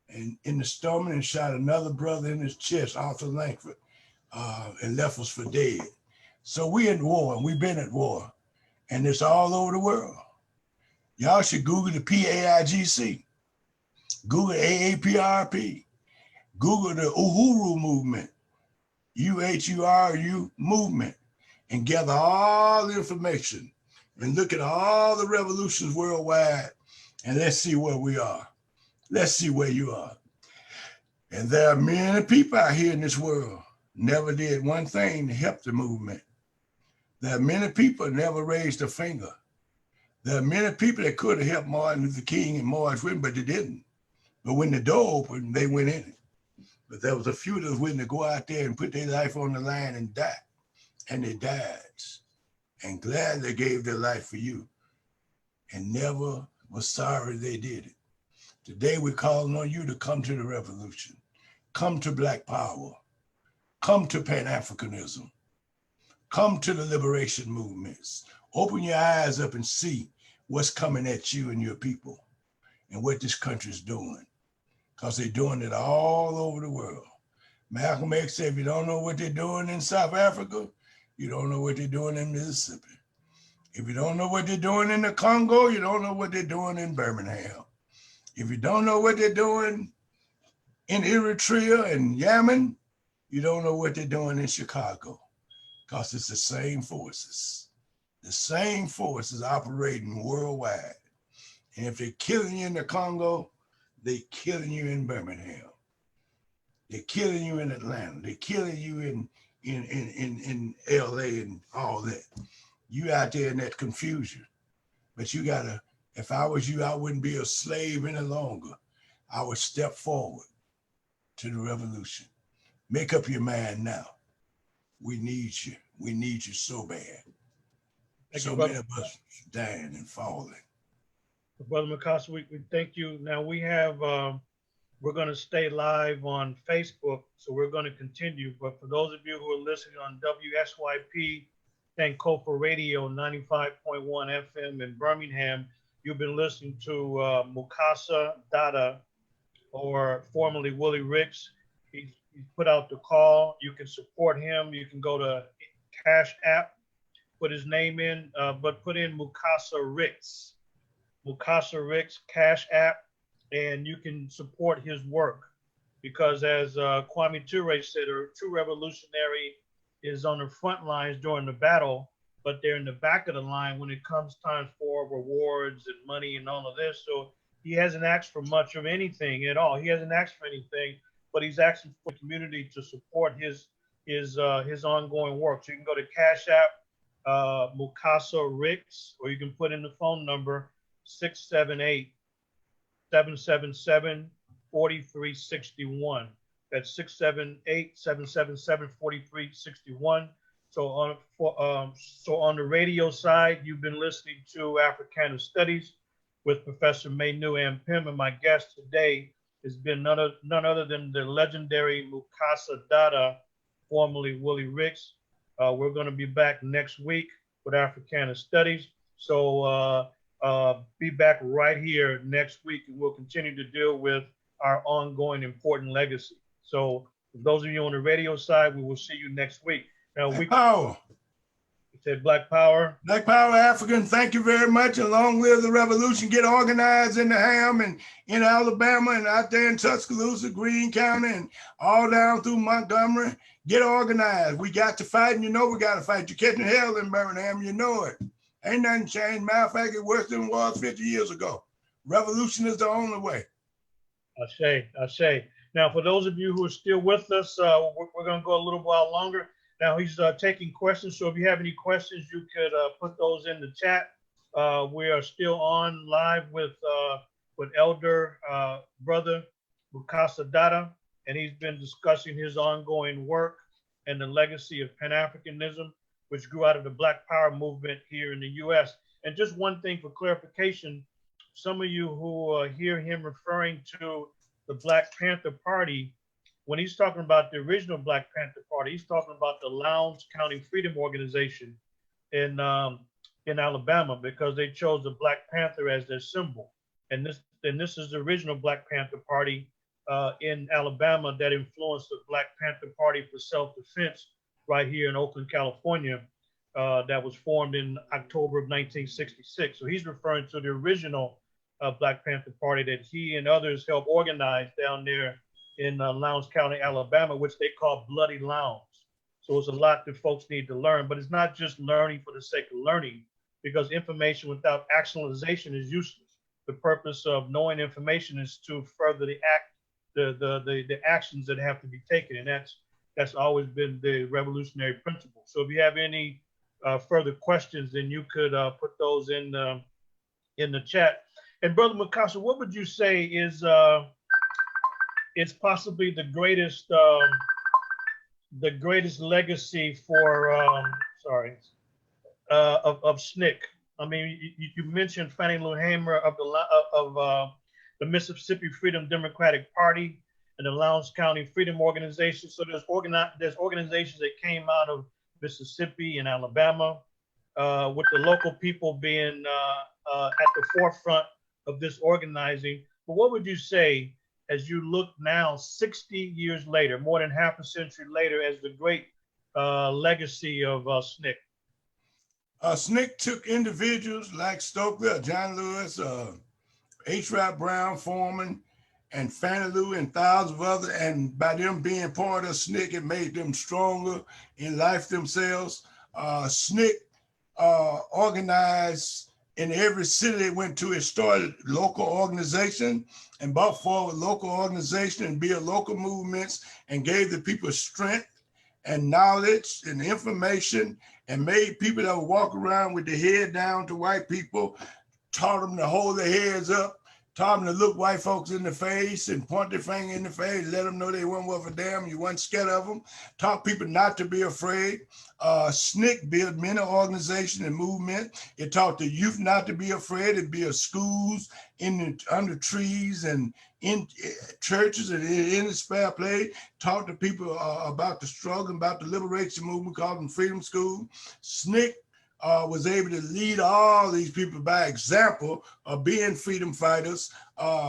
and in the stomach and shot another brother in his chest, Arthur Langford, and left us for dead. So we in war, and we've been at war, and it's all over the world. Y'all should Google the PAIGC, Google AAPRP, Google the Uhuru movement, UHURU movement, and gather all the information and look at all the revolutions worldwide, and let's see where we are. Let's see where you are. And there are many people out here in this world never did one thing to help the movement. There are many people never raised a finger. There are many people that could have helped Martin Luther King and March Whitman, but they didn't. But when the door opened, they went in it. But there was a few that was willing to go out there and put their life on the line and die. And they died. And glad they gave their life for you. And never was sorry they did it. Today we're calling on you to come to the revolution. Come to Black power. Come to Pan-Africanism. Come to the liberation movements. Open your eyes up and see what's coming at you and your people and what this country's doing, because they're doing it all over the world. Malcolm X said, if you don't know what they're doing in South Africa, you don't know what they're doing in Mississippi. If you don't know what they're doing in the Congo, you don't know what they're doing in Birmingham. If you don't know what they're doing in Eritrea and Yemen, you don't know what they're doing in Chicago, because it's the same forces. The same forces operating worldwide. And if they're killing you in the Congo, they're killing you in Birmingham. They're killing you in Atlanta. They're killing you in LA and all that. You out there in that confusion. But you gotta, if I was you, I wouldn't be a slave any longer. I would step forward to the revolution. Make up your mind now. We need you. We need you so bad. So many of us dying and falling. Brother Mukasa, we thank you. Now we have, we're going to stay live on Facebook, so we're going to continue. But for those of you who are listening on WSYP Sankofa Radio 95.1 FM in Birmingham, you've been listening to Mukasa Dada, or formerly Willie Ricks. He's put out the call. You can support him. You can go to Cash App, put his name in, but put in Mukasa Ricks. Mukasa Ricks, Cash App, and you can support his work. Because as Kwame Ture said, a true revolutionary is on the front lines during the battle, but they're in the back of the line when it comes time for rewards and money and all of this. So he hasn't asked for much of anything at all. He hasn't asked for anything, but he's asking for the community to support his ongoing work. So you can go to Cash App, Mukasa Ricks, or you can put in the phone number 678-777-4361. That's 678-777-4361. So on the radio side, you've been listening to Africana Studies with Professor Manu Ampim, and my guest today has been none other than the legendary Mukasa Dada, formerly Willie Ricks. We're going to be back next week with Africana Studies. So be back right here next week, and we'll continue to deal with our ongoing important legacy. So for those of you on the radio side, we will see you next week. Now, Black Power. You said Black Power. Black Power African, thank you very much. And long live the revolution. Get organized in the Ham and in Alabama and out there in Tuscaloosa, Greene County, and all down through Montgomery. Get organized. We got to fight, and you know we got to fight. You're catching hell in Birmingham, you know it. Ain't nothing changed. Matter of fact, it's worse than it was 50 years ago. Revolution is the only way. I say. Now, for those of you who are still with us, we're going to go a little while longer. Now, he's taking questions. So if you have any questions, you could put those in the chat. We are still on live with Elder Brother Mukasa Dada, and he's been discussing his ongoing work and the legacy of Pan-Africanism, which grew out of the Black Power movement here in the U.S. And just one thing for clarification, some of you who hear him referring to the Black Panther Party, when he's talking about the original Black Panther Party, he's talking about the Lowndes County Freedom Organization in Alabama, because they chose the Black Panther as their symbol. And this is the original Black Panther Party in Alabama that influenced the Black Panther Party for self-defense right here in Oakland, California, that was formed in October of 1966. So he's referring to the original Black Panther Party that he and others helped organize down there in Lowndes County, Alabama, which they call Bloody Lowndes. So it's a lot that folks need to learn, but it's not just learning for the sake of learning, because information without actionalization is useless. The purpose of knowing information is to further the actions that have to be taken, and that's always been the revolutionary principle. So if you have any further questions, then you could put those in the chat. And Brother Mukasa, what would you say is possibly the greatest legacy for of SNCC? I mean, you mentioned Fannie Lou Hamer of the Mississippi Freedom Democratic Party and the Lowndes County Freedom Organization. So there's organizations that came out of Mississippi and Alabama, with the local people being at the forefront of this organizing. But what would you say, as you look now 60 years later, more than half a century later, as the great legacy of SNCC? SNCC took individuals like Stokely, John Lewis, H. Rap Brown, Foreman, and Fannie Lou, and thousands of others, and by them being part of SNCC, it made them stronger in life themselves. SNCC organized in every city they went to. It started local organization and brought forward local organization and built local movements and gave the people strength and knowledge and information, and made people that would walk around with their head down to white people, taught them to hold their heads up, taught them to look white folks in the face and point their finger in the face, let them know they weren't worth a damn, you weren't scared of them, taught people not to be afraid. SNCC built many organizations and movements. It taught the youth not to be afraid. It built schools under trees and in churches and in the spare play, taught the people about the struggle, about the liberation movement, called them Freedom School. SNCC was able to lead all these people by example of being freedom fighters.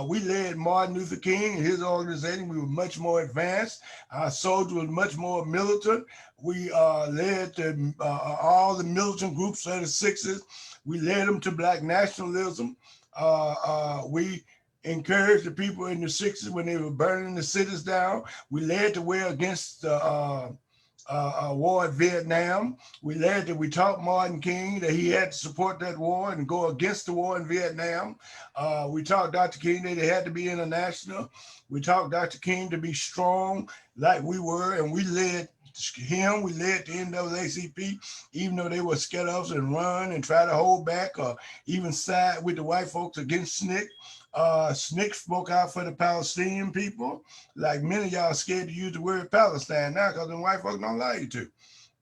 We led Martin Luther King and his organization. We were much more advanced. Our soldiers were much more militant. We led all the militant groups of the 60s. We led them to Black nationalism. We encouraged the people in the 60s when they were burning the cities down. We led the way against the war in Vietnam. We taught Martin King that he had to support that war and go against the war in Vietnam. We taught Dr. King that it had to be international. We taught Dr. King to be strong like we were, and we led the NAACP, even though they were scared of us and run and try to hold back or even side with the white folks against SNCC. SNCC spoke out for the Palestinian people. Like many of y'all scared to use the word Palestine now because the white folks don't allow you to.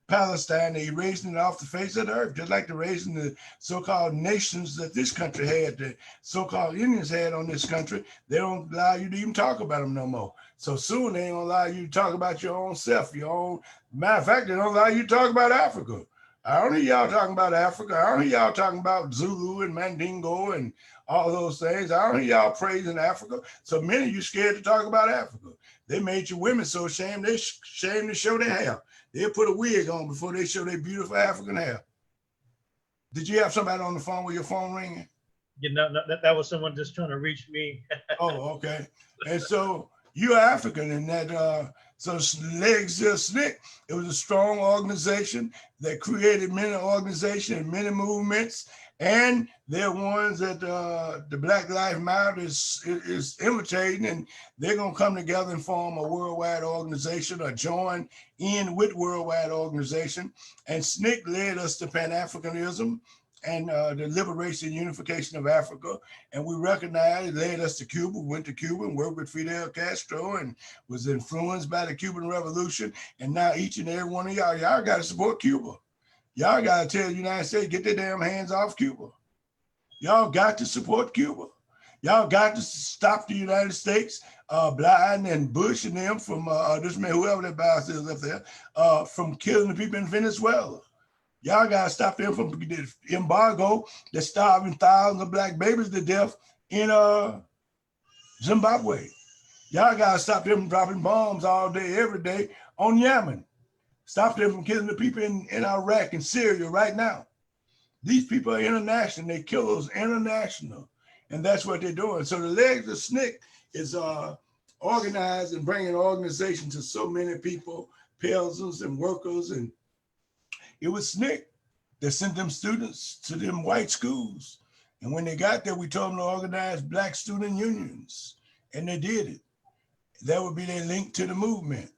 Palestine, they erasing it off the face of the earth, just like they're erasing the so-called nations that this country had, the so-called Indians had on this country. They don't allow you to even talk about them no more. So soon they don't allow you to talk about your own self, your own. Matter of fact, they don't allow you to talk about Africa. I don't hear y'all talking about Africa. I don't hear y'all talking about Zulu and Mandingo and all those things. I don't hear y'all praising Africa. So many of you scared to talk about Africa. They made your women so ashamed, they ashamed to show their hair. They'll put a wig on before they show their beautiful African hair. Did you have somebody on the phone with your phone ringing? You know, that was someone just trying to reach me. Oh, okay. And so you're African in that, so Legs Just SNCC, it was a strong organization that created many organizations and many movements. And they're ones that the Black Lives Matter is imitating, and they're going to come together and form a worldwide organization or join in with worldwide organization. And SNCC led us to Pan-Africanism and the liberation and unification of Africa. And we recognized it led us to Cuba, went to Cuba and worked with Fidel Castro and was influenced by the Cuban Revolution. And now each and every one of y'all got to support Cuba. Y'all got to tell the United States, get their damn hands off Cuba. Y'all got to support Cuba. Y'all got to stop the United States, Biden and Bush and them from, this man, whoever that boss is up there, from killing the people in Venezuela. Y'all got to stop them from the embargo that's starving thousands of black babies to death in Zimbabwe. Y'all got to stop them dropping bombs all day, every day on Yemen. Stop them from killing the people in Iraq and Syria right now. These people are international. They kill us international. And that's what they're doing. So the Legs of SNCC is organized and bringing organization to so many people, peasants and workers. And it was SNCC that sent them students to them white schools. And when they got there, we told them to organize black student unions. And they did it. That would be their link to the movement.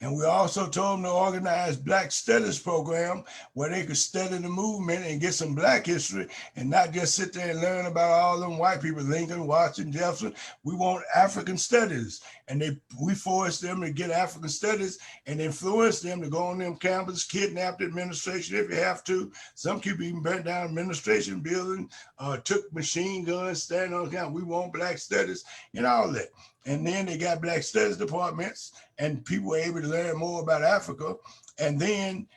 And we also told them to organize Black Studies program where they could study the movement and get some Black history and not just sit there and learn about all them white people, Lincoln, Washington, Jefferson. We want African studies. And we forced them to get African studies and influence them to go on them campuses, kidnap the administration if you have to. Some people even burnt down administration building, took machine guns, standing on account. We want Black studies and all that. And then they got Black Studies departments and people were able to learn more about Africa. And then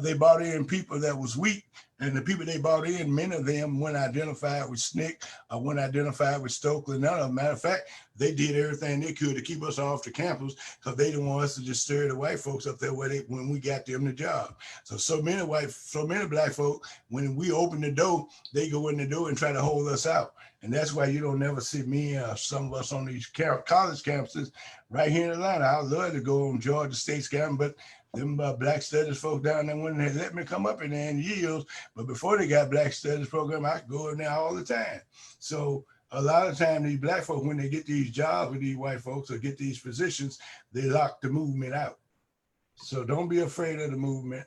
they brought in people that was weak. And the people they brought in, many of them weren't identified with SNCC, weren't identified with Stokely, none of them. Matter of fact, they did everything they could to keep us off the campus because they didn't want us to just stir the white folks up there when we got them the job. So many black folk, when we open the door, they go in the door and try to hold us out. And that's why you don't never see me, some of us on these college campuses right here in Atlanta. I would love to go on Georgia State's campus, but them Black Studies folk down there wouldn't have let me come up in there in years. But before they got Black Studies program, I could go in there all the time. So a lot of time these black folk, when they get these jobs with these white folks or get these positions, they lock the movement out. So don't be afraid of the movement.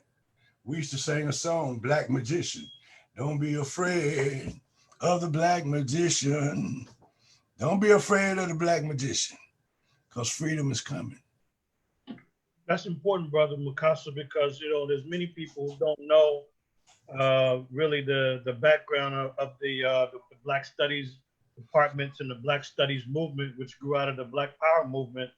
We used to sing a song, Black Magician. Don't be afraid of the Black Magician. Don't be afraid of the Black Magician because freedom is coming. That's important, Brother Mukasa, because, you know, there's many people who don't know really the background of the Black Studies departments and the Black Studies movement, which grew out of the Black Power movement.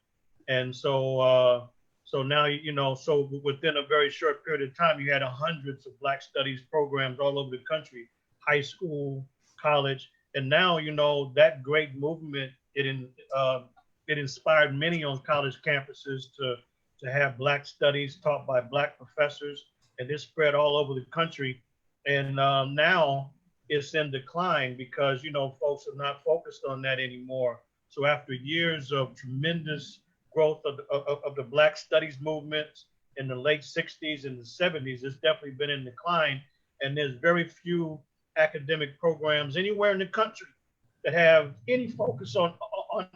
And so now, you know, so within a very short period of time, you had hundreds of Black Studies programs all over the country, high school, college. And now, you know, that great movement, it inspired many on college campuses to have Black Studies taught by Black professors, and this spread all over the country. And now it's in decline because, you know, folks are not focused on that anymore. So after years of tremendous growth of the Black Studies movement in the late 60s and the 70s, it's definitely been in decline. And there's very few academic programs anywhere in the country that have any focus on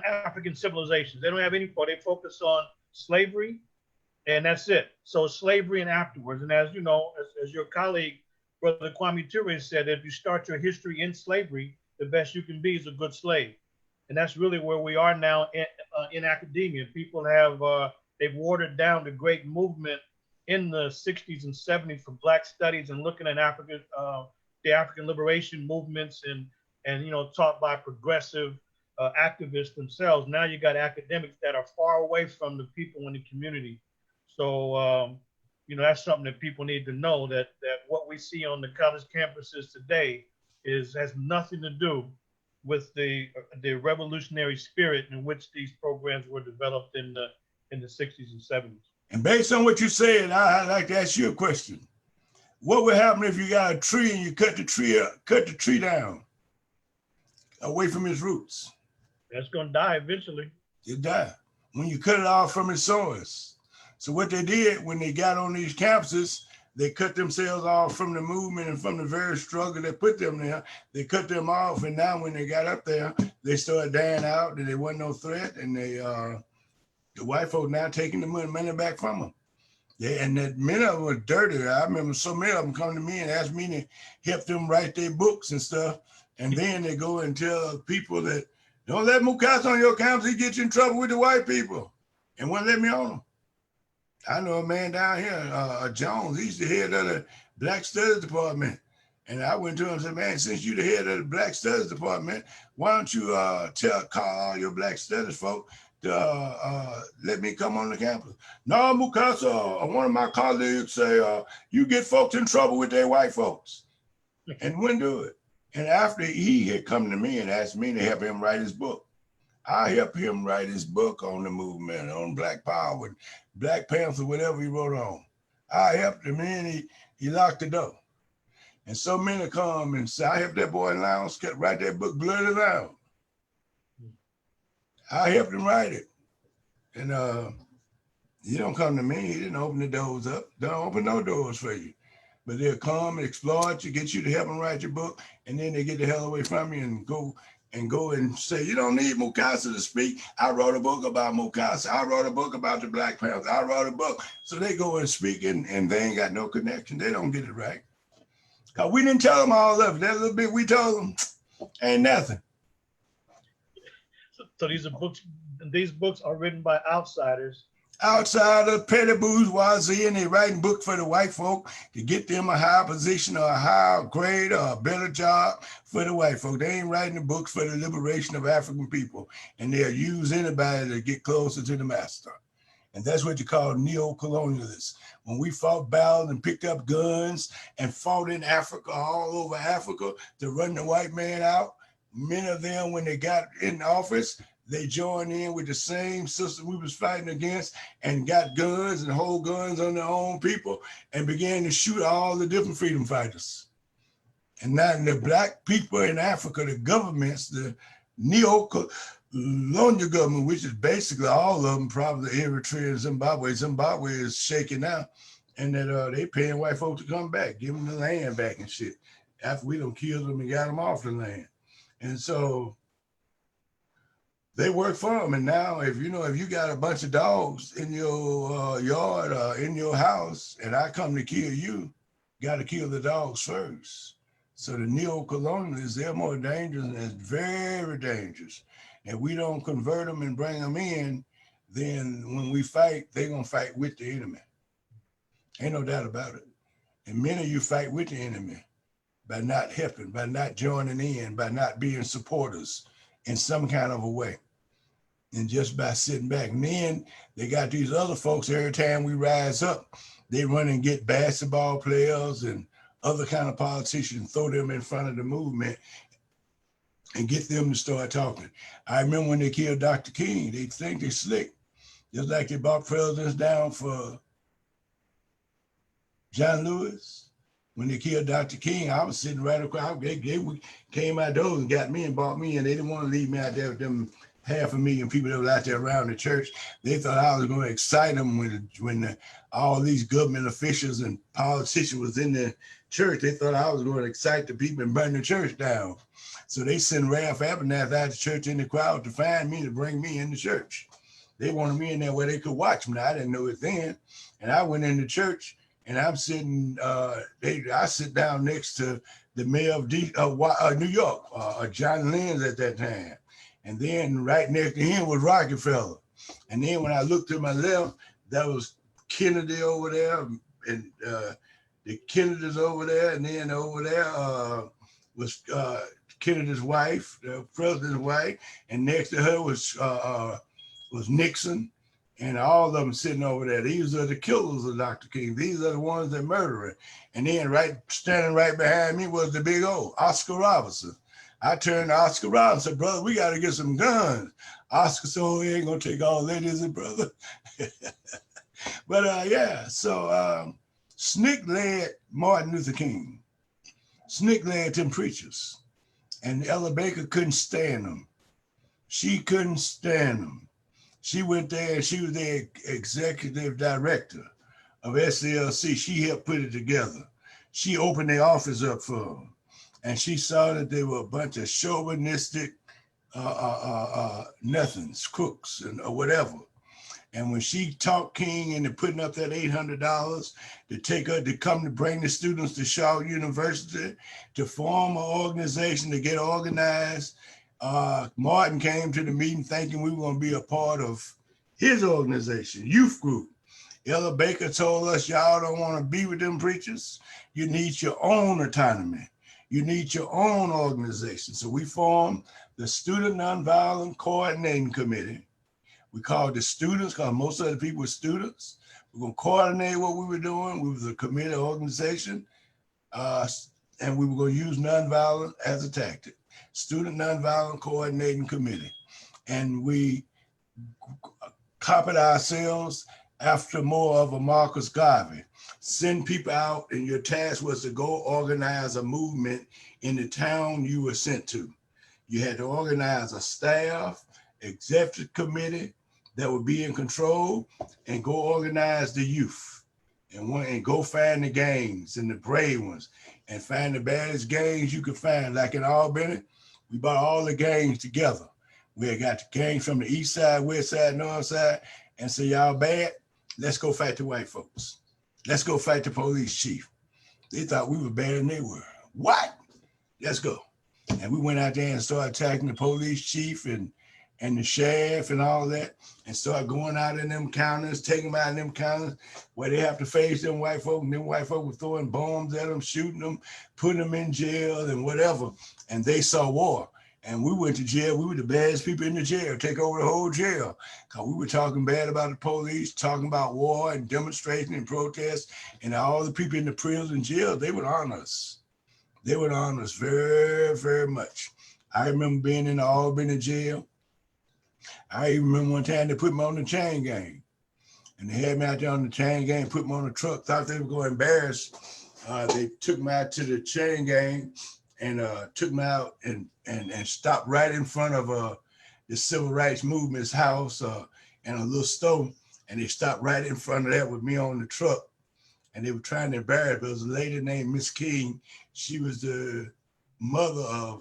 African civilizations. They don't have any, they focus on slavery, and that's it. So slavery and afterwards. And as you know, as your colleague, Brother Kwame Ture said, if you start your history in slavery, the best you can be is a good slave. And that's really where we are now in academia. People have, they've watered down the great movement in the 60s and 70s for Black studies and looking at Africa, the African liberation movements and you know, taught by progressive activists themselves. Now you got academics that are far away from the people in the community. So, you know, that's something that people need to know, that what we see on the college campuses today has nothing to do with the revolutionary spirit in which these programs were developed in the 60s and 70s. And based on what you said, I'd like to ask you a question. What would happen if you got a tree and you cut the tree down away from its roots? That's going to die eventually. It die when you cut it off from its source. So what they did when they got on these campuses, they cut themselves off from the movement and from the very struggle that put them there. They cut them off, and now when they got up there, they started dying out, and there wasn't no threat, and the white folk now taking the money back from them. And that many of them were dirty. I remember so many of them come to me and ask me to help them write their books and stuff, and then they go and tell people that, don't let Mukasa on your campus, he gets you in trouble with the white people, and wouldn't let me on them. I know a man down here, Jones, he's the head of the Black Studies Department. And I went to him and said, man, since you're the head of the Black Studies Department, why don't you call all your Black Studies folk to let me come on the campus? No, Mukasa, one of my colleagues say, you get folks in trouble with their white folks, and wouldn't do it. And after he had come to me and asked me to help him write his book, I helped him write his book on the movement, on Black Power, and Black Panther, whatever he wrote on. I helped him in, he locked the door. And so many come and say, I helped that boy in Lounge write that book, Blood It Out. I helped him write it. And he don't come to me, he didn't open the doors up. Don't open no doors for you. But they'll come and exploit you, get you to help them write your book, and then they get the hell away from you and go and say, you don't need Mukasa to speak. I wrote a book about Mukasa. I wrote a book about the Black Panther. I wrote a book. So they go and speak and they ain't got no connection. They don't get it right. Because we didn't tell them all of it. That little bit we told them ain't nothing. So these books are written by outsiders. Outsider, petty bourgeoisie, and they writing books for the white folk to get them a higher position or a higher grade or a better job for the white folk. They ain't writing the books for the liberation of African people, and they'll use anybody to get closer to the master. And that's what you call neo-colonialists. When we fought battles and picked up guns and fought in Africa, all over Africa, to run the white man out, many of them, when they got in office, they joined in with the same system we was fighting against and got guns and hold guns on their own people and began to shoot all the different freedom fighters. And now the Black people in Africa, the governments, the neo-colonial government, which is basically all of them, probably Eritrea and Zimbabwe. Zimbabwe is shaking now, and that they paying white folks to come back, give them the land back and shit, after we done killed them and got them off the land. And so they work for them. And now if you got a bunch of dogs in your yard or in your house and I come to kill you, got to kill the dogs first. So the neo-colonialists, they're more dangerous, and it's very dangerous. And we don't convert them and bring them in, then when we fight, they're going to fight with the enemy. Ain't no doubt about it. And many of you fight with the enemy by not helping, by not joining in, by not being supporters in some kind of a way, and just by sitting back. And then they got these other folks, every time we rise up, they run and get basketball players and other kind of politicians, throw them in front of the movement and get them to start talking. I remember when they killed Dr. King, they think they slick, just like they brought presidents down for John Lewis. When they killed Dr. King, I was sitting right across. They came outdoors and got me and bought me, and they didn't want to leave me out there with them 500,000 people that were out there around the church. They thought I was going to excite them when all these government officials and politicians was in the church. They thought I was going to excite the people and burn the church down. So they sent Ralph Abernathy out of the church in the crowd to find me, to bring me in the church. They wanted me in there where they could watch me. Now, I didn't know it then. And I went in the church, and I'm sitting, I sit down next to the mayor of New York, John Lenz at that time. And then right next to him was Rockefeller. And then when I looked to my left, that was Kennedy over there, and the Kennedys over there. And then over there was Kennedy's wife, the president's wife. And next to her was Nixon. And all of them sitting over there. These are the killers of Dr. King. These are the ones that murder him. And then standing right behind me was the big old Oscar Robertson. I turned to Oscar Robertson, said, brother, we got to get some guns. Oscar said, oh, he ain't going to take all that, is it, brother? But yeah, so SNCC led Martin Luther King. SNCC led them preachers. And Ella Baker couldn't stand them. She couldn't stand them. She went there and she was the executive director of SNCC. She helped put it together. She opened the office up for them. And she saw that they were a bunch of chauvinistic nothings, crooks, or whatever. And when she talked King into putting up that $800 to take her to come to bring the students to Shaw University to form an organization to get organized, Martin came to the meeting thinking we were going to be a part of his organization, youth group. Ella Baker told us, y'all don't want to be with them preachers. You need your own autonomy. You need your own organization. So we formed the Student Nonviolent Coordinating Committee. We called the students, because most of the people were students. We're going to coordinate what we were doing. We was a committee organization, and we were going to use nonviolence as a tactic. Student Nonviolent Coordinating Committee. And we copied ourselves after more of a Marcus Garvey. Send people out, and your task was to go organize a movement in the town you were sent to. You had to organize a staff, executive committee that would be in control, and go organize the youth, and go find the gangs and the brave ones, and find the baddest gangs you could find. Like in Albany, we brought all the gangs together. We had got the gangs from the east side, west side, north side, and say, y'all bad, let's go fight the white folks. Let's go fight the police chief. They thought we were better than they were. What? Let's go. And we went out there and started attacking the police chief and the sheriff and all that, and started going out in them counties, taking them out in them counties where they have to face them white folk, and them white folk were throwing bombs at them, shooting them, putting them in jail and whatever. And they saw war. And we went to jail. We were the baddest people in the jail, take over the whole jail. Because we were talking bad about the police, talking about war and demonstration and protest, and all the people in the prison and jail, they would honor us. They would honor us very, very much. I remember being in the Albany jail. I even remember one time they put me on the chain gang. And they had me out there on the chain gang, put me on the truck, thought they were going to embarrass. They took me out to the chain gang and took me out and stopped right in front of the Civil Rights Movement's house and a little store. And they stopped right in front of that with me on the truck. And they were trying to embarrass me. There was a lady named Miss King. She was the mother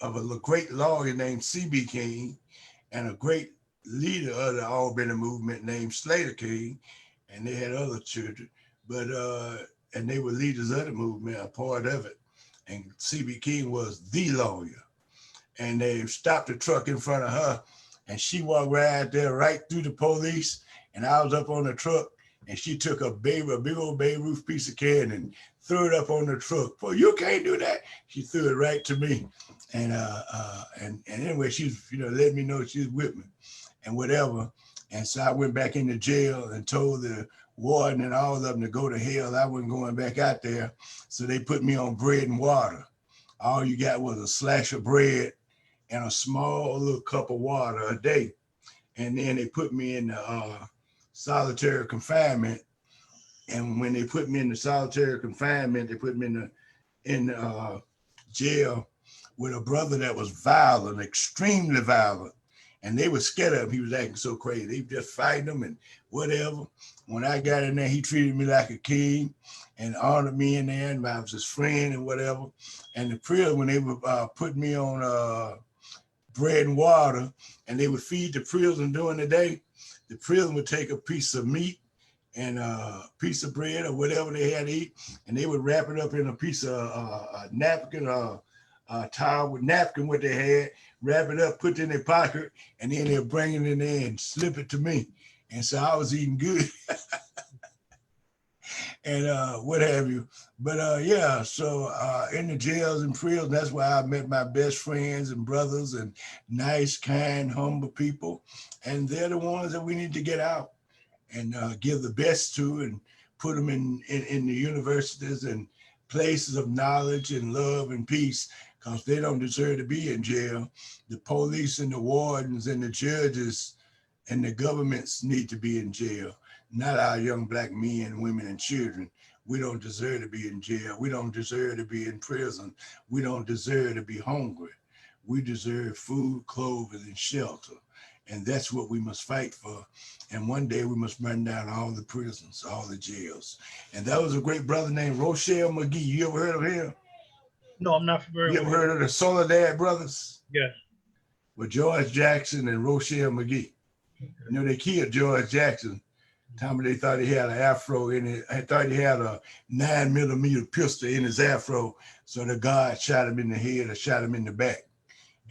of a great lawyer named C.B. King and a great leader of the Albany movement named Slater King. And they had other children, but and they were leaders of the movement, a part of it. And C.B. King was the lawyer. And they stopped the truck in front of her, and she walked right out there, right through the police. And I was up on the truck, and she took a big old Babe Ruth piece of candy and threw it up on the truck. Well, you can't do that. She threw it right to me. And anyway, she's, let me know she was with me and whatever. And so I went back into jail and told the warden and all of them to go to hell. I wasn't going back out there. So they put me on bread and water. All you got was a slash of bread and a small little cup of water a day. And then they put me in solitary confinement And when they put me in the solitary confinement, they put me in jail with a brother that was violent, extremely violent. And they were scared of him. He was acting so crazy. They were just fighting him and whatever. When I got in there, he treated me like a king and honored me in there, and I was his friend and whatever. And the prison, when they would put me on bread and water, and they would feed the prison during the day, the prison would take a piece of meat and a piece of bread or whatever they had to eat, and they would wrap it up in a piece of a napkin or a towel with napkin, what they had, wrap it up, put it in their pocket, and then they'll bring it in there and slip it to me. And so I was eating good and what have you. But yeah, so in the jails and prisons, that's where I met my best friends and brothers and nice, kind, humble people. And they're the ones that we need to get out and give the best to and put them in the universities and places of knowledge and love and peace, because they don't deserve to be in jail. The police and the wardens and the judges and the governments need to be in jail, not our young Black men, women, and children. We don't deserve to be in jail. We don't deserve to be in prison. We don't deserve to be hungry. We deserve food, clothing, and shelter. And that's what we must fight for. And one day we must burn down all the prisons, all the jails. And that was a great brother named Rochelle McGee. You ever heard of him? No, I'm not familiar You with ever heard of the Soledad brothers? Yes. With George Jackson and Rochelle McGee. You know, they killed George Jackson. Tommy, they thought he had an afro in it. I thought he had a 9mm pistol in his afro. So the guard shot him in the head or shot him in the back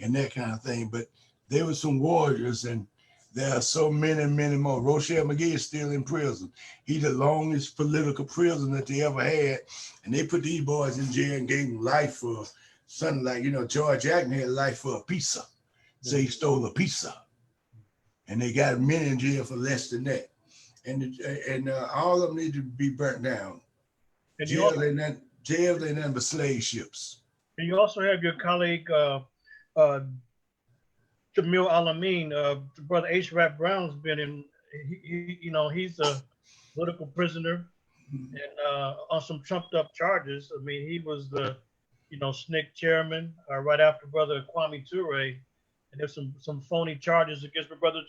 and that kind of thing. But they were some warriors, and there are so many, many more. Rochelle McGee is still in prison. He's the longest political prison that they ever had. And they put these boys in jail and gave them life for something like, you know, George Jackson had life for a pizza. So he stole a pizza. And they got men in jail for less than that. And all of them need to be burnt down. And Jails ain't nothing but slave ships. And you also have your colleague, Jamil Alameen, brother H. Rap Brown's been in, he's a political prisoner and on some trumped up charges. I mean, he was the, SNCC chairman right after brother Kwame Ture. And there's some phony charges against my brother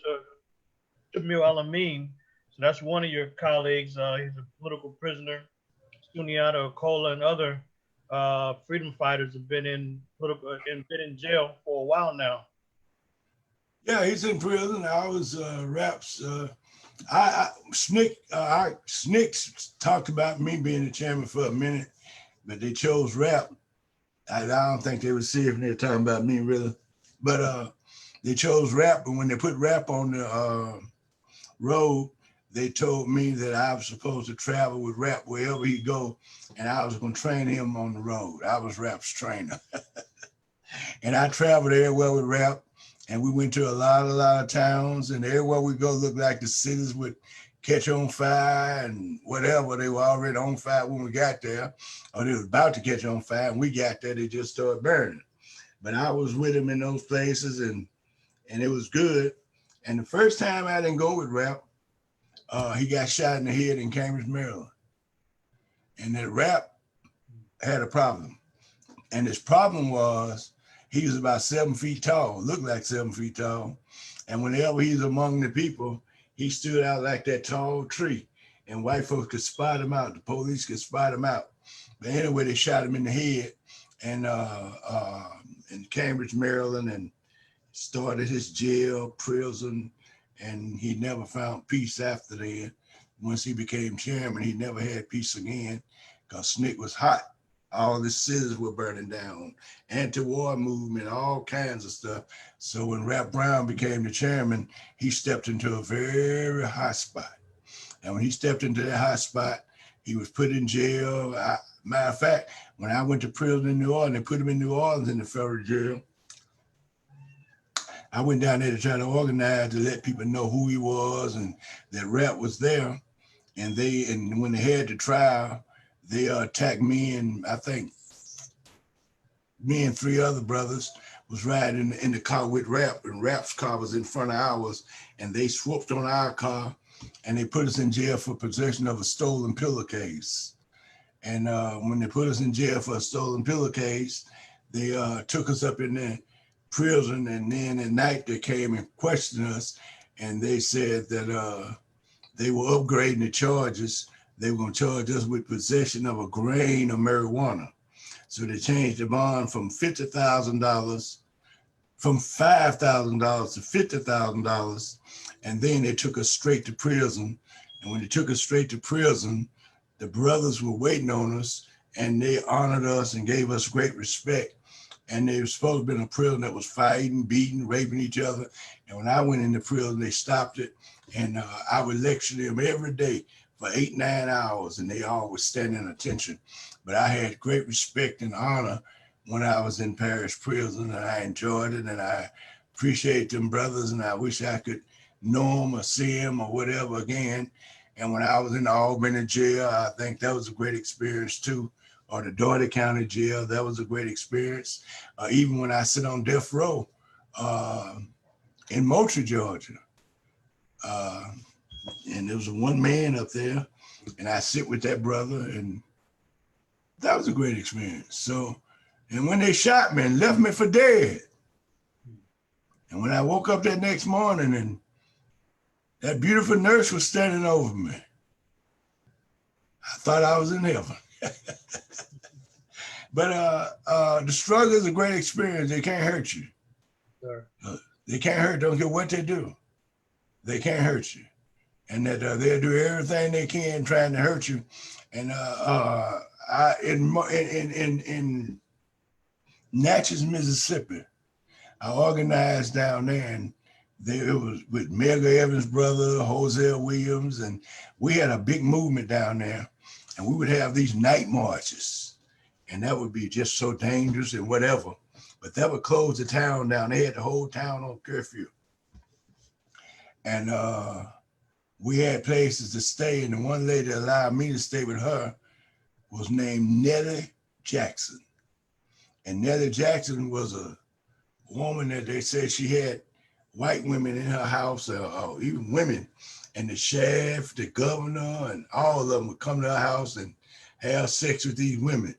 Jamil Alameen. So that's one of your colleagues. He's a political prisoner. Sundiata Okola and other freedom fighters have been in jail for a while now. Yeah, he's in prison. I was Rap's. SNCC talked about me being the chairman for a minute, but they chose Rap. I don't think they were serious when they were talking about me, really. But they chose Rap, and when they put Rap on the road, they told me that I was supposed to travel with Rap wherever he go, and I was going to train him on the road. I was Rap's trainer. And I traveled everywhere with Rap, and we went to a lot of towns, and everywhere we go looked like the cities would catch on fire and whatever. They were already on fire when we got there, or they were about to catch on fire, and we got there, they just started burning. But I was with him in those places, and it was good. And the first time I didn't go with Rap, he got shot in the head in Cambridge, Maryland. And that Rap had a problem. And his problem was he was about 7 feet tall, looked like 7 feet tall. And whenever he's among the people, he stood out like that tall tree. And white folks could spot him out. The police could spot him out. But anyway, they shot him in the head and in Cambridge, Maryland, and started his jail, prison, and he never found peace after that. Once he became chairman, he never had peace again because SNCC was hot. All the cities were burning down, anti-war movement, all kinds of stuff. So when Rap Brown became the chairman, he stepped into a very hot spot. And when he stepped into that hot spot, he was put in jail. Matter of fact, when I went to prison in New Orleans, they put him in New Orleans in the federal jail. I went down there to try to organize to let people know who he was and that Rap was there. And when they had the trial, they attacked me and I think me and 3 other brothers was riding in the car with Rap, and Rap's car was in front of ours, and they swooped on our car and they put us in jail for possession of a stolen pillowcase. And when they put us in jail for a stolen pillowcase, they took us up in the prison, and then at night they came and questioned us, and they said that they were upgrading the charges. They were going to charge us with possession of a grain of marijuana. So they changed the bond from $50,000, from $5,000 to $50,000, and then they took us straight to prison. And when they took us straight to prison, the brothers were waiting on us, and they honored us and gave us great respect. And they were supposed to be in a prison that was fighting, beating, raping each other. And when I went into prison, they stopped it. And I would lecture them every day for 8-9 hours, and they all would stand in attention. But I had great respect and honor when I was in Parish Prison, and I enjoyed it, and I appreciate them brothers, and I wish I could know them or see them or whatever again. And when I was in the Albany jail, I think that was a great experience too. Or the Doherty County Jail, that was a great experience. Even when I sit on death row in Moultrie, Georgia, and there was one man up there, and I sit with that brother, and that was a great experience. So, and when they shot me and left me for dead, and when I woke up that next morning, and that beautiful nurse was standing over me, I thought I was in heaven. But the struggle is a great experience. They can't hurt you. Sure. They can't hurt. Don't care what they do. They can't hurt you, and that they'll do everything they can trying to hurt you. And in Natchez, Mississippi, I organized down there, and it was with Medgar Evans' brother, Hosea Williams, and we had a big movement down there, and we would have these night marches. And that would be just so dangerous and whatever. But that would close the town down. They had the whole town on curfew. And we had places to stay. And the one lady that allowed me to stay with her was named Nellie Jackson. And Nellie Jackson was a woman that they said she had white women in her house, or even women. And the sheriff, the governor, and all of them would come to her house and have sex with these women.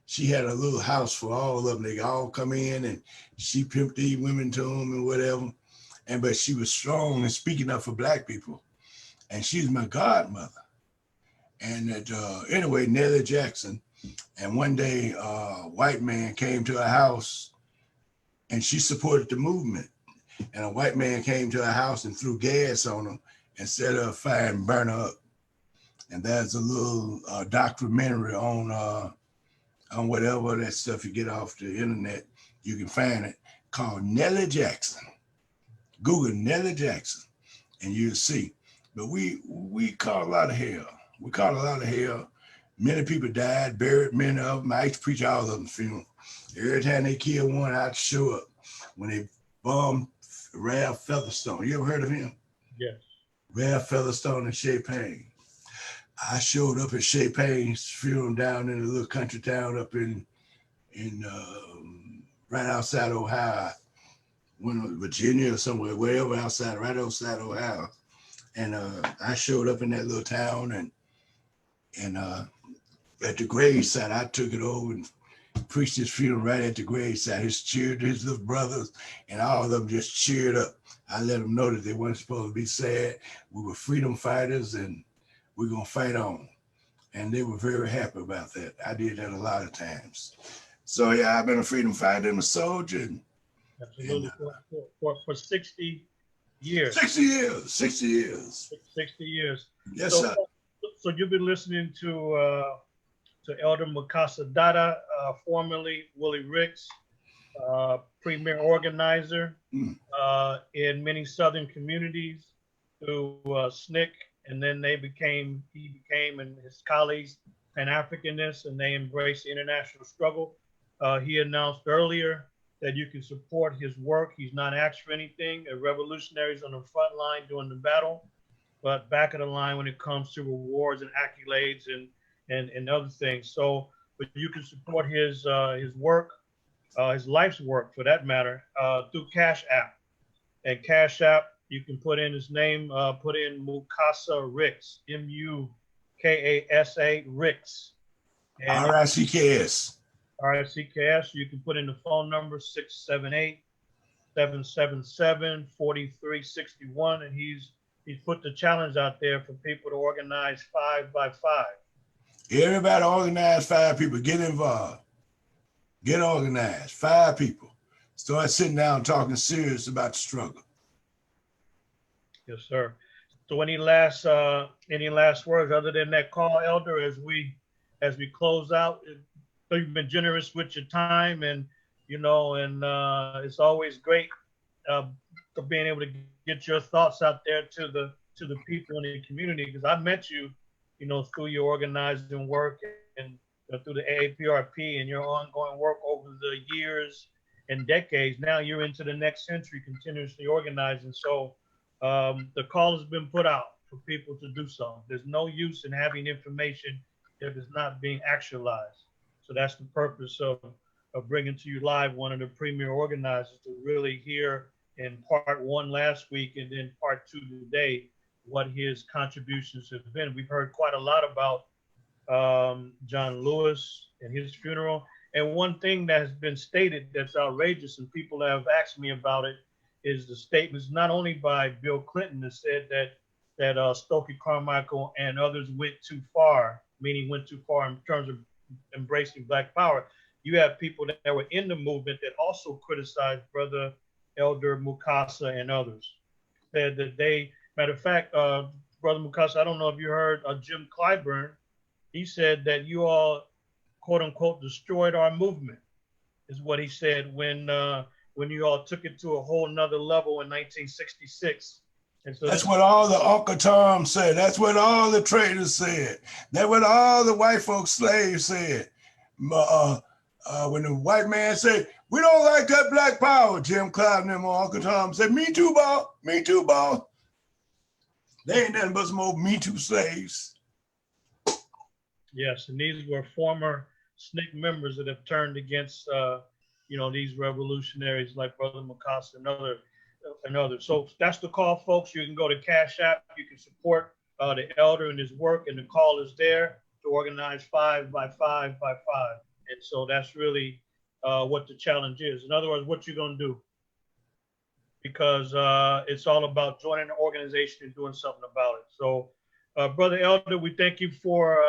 She had a little house for all of them. They all come in, and she pimped these women to them and whatever. But she was strong and speaking up for Black people. And she's my godmother. And anyway, Nellie Jackson. And one day, a white man came to her house, and she supported the movement. And a white man came to her house and threw gas on her and set her afire and burned her up. And there's a little documentary on whatever that stuff you get off the internet, you can find it, called Nellie Jackson. Google Nellie Jackson, and you'll see. But we caught a lot of hell. We caught a lot of hell. Many people died, buried many of them. I used to preach all of them funeral. Every time they killed one, I'd show up. When they bombed Ralph Featherstone, you ever heard of him? Yes. Ralph Featherstone and Shea Payne. I showed up at Shea Payne's funeral down in a little country town up in right outside Ohio, Virginia or somewhere, wherever outside, right outside Ohio. And I showed up in that little town, and at the graveside, I took it over and preached his funeral right at the graveside. His little brothers, and all of them just cheered up. I let them know that they weren't supposed to be sad. We were freedom fighters, and we're gonna fight on. And they were very happy about that. I did that a lot of times. So yeah, I've been a freedom fighter and a soldier. Absolutely, for 60 years. 60 years. 60 years. Yes, sir. So you've been listening to Elder Mukasa Dada, formerly Willie Ricks, premier organizer in many Southern communities through SNCC. And then he became and his colleagues Pan-Africanists, and they embraced the international struggle. He announced earlier that you can support his work. He's not asked for anything. A revolutionary's on the front line during the battle, but back of the line when it comes to rewards and accolades and other things. So, but you can support his work, his life's work for that matter, through Cash App. And Cash App You can put in his name, put in Mukasa Ricks, Mukasa Ricks. And RICKS. RICKS. You can put in the phone number 678-777-4361, and he's put the challenge out there for people to organize 5 by 5. Everybody organize 5 people. Get involved. Get organized. 5 people. Start sitting down talking serious about the struggle. Yes, sir. So any last words other than that call, Elder, as we close out? So you've been generous with your time, and it's always great being able to get your thoughts out there to the people in the community, because I met you, through your organizing work and through the AAPRP and your ongoing work over the years and decades. Now you're into the next century, continuously organizing. So the call has been put out for people to do so. There's no use in having information that is not being actualized. So that's the purpose of bringing to you live one of the premier organizers to really hear in part 1 last week and then part 2 today what his contributions have been. We've heard quite a lot about John Lewis and his funeral. And one thing that has been stated that's outrageous, and people have asked me about it, is the statements not only by Bill Clinton that said that Stokely Carmichael and others went too far, meaning went too far in terms of embracing Black power. You have people that were in the movement that also criticized Brother Elder Mukasa and others. Said that matter of fact, Brother Mukasa, I don't know if you heard Jim Clyburn. He said that you all, quote unquote, destroyed our movement, is what he said when you all took it to a whole nother level in 1966. And so that's what all the Uncle Tom said. That's what all the traders said. That's what all the white folks slaves said. When the white man said, "We don't like that Black power," Jim Clyde and them Uncle Tom said, "Me too, boss. Me too, boss." They ain't nothing but some old Me Too slaves. Yes, and these were former SNCC members that have turned against, these revolutionaries like Brother Mukasa and others. So that's the call, folks. You can go to Cash App. You can support the elder and his work, and the call is there to organize 5 by 5 by 5. And so that's really what the challenge is. In other words, what you're going to do. Because it's all about joining an organization and doing something about it. So, Brother Elder, we thank you for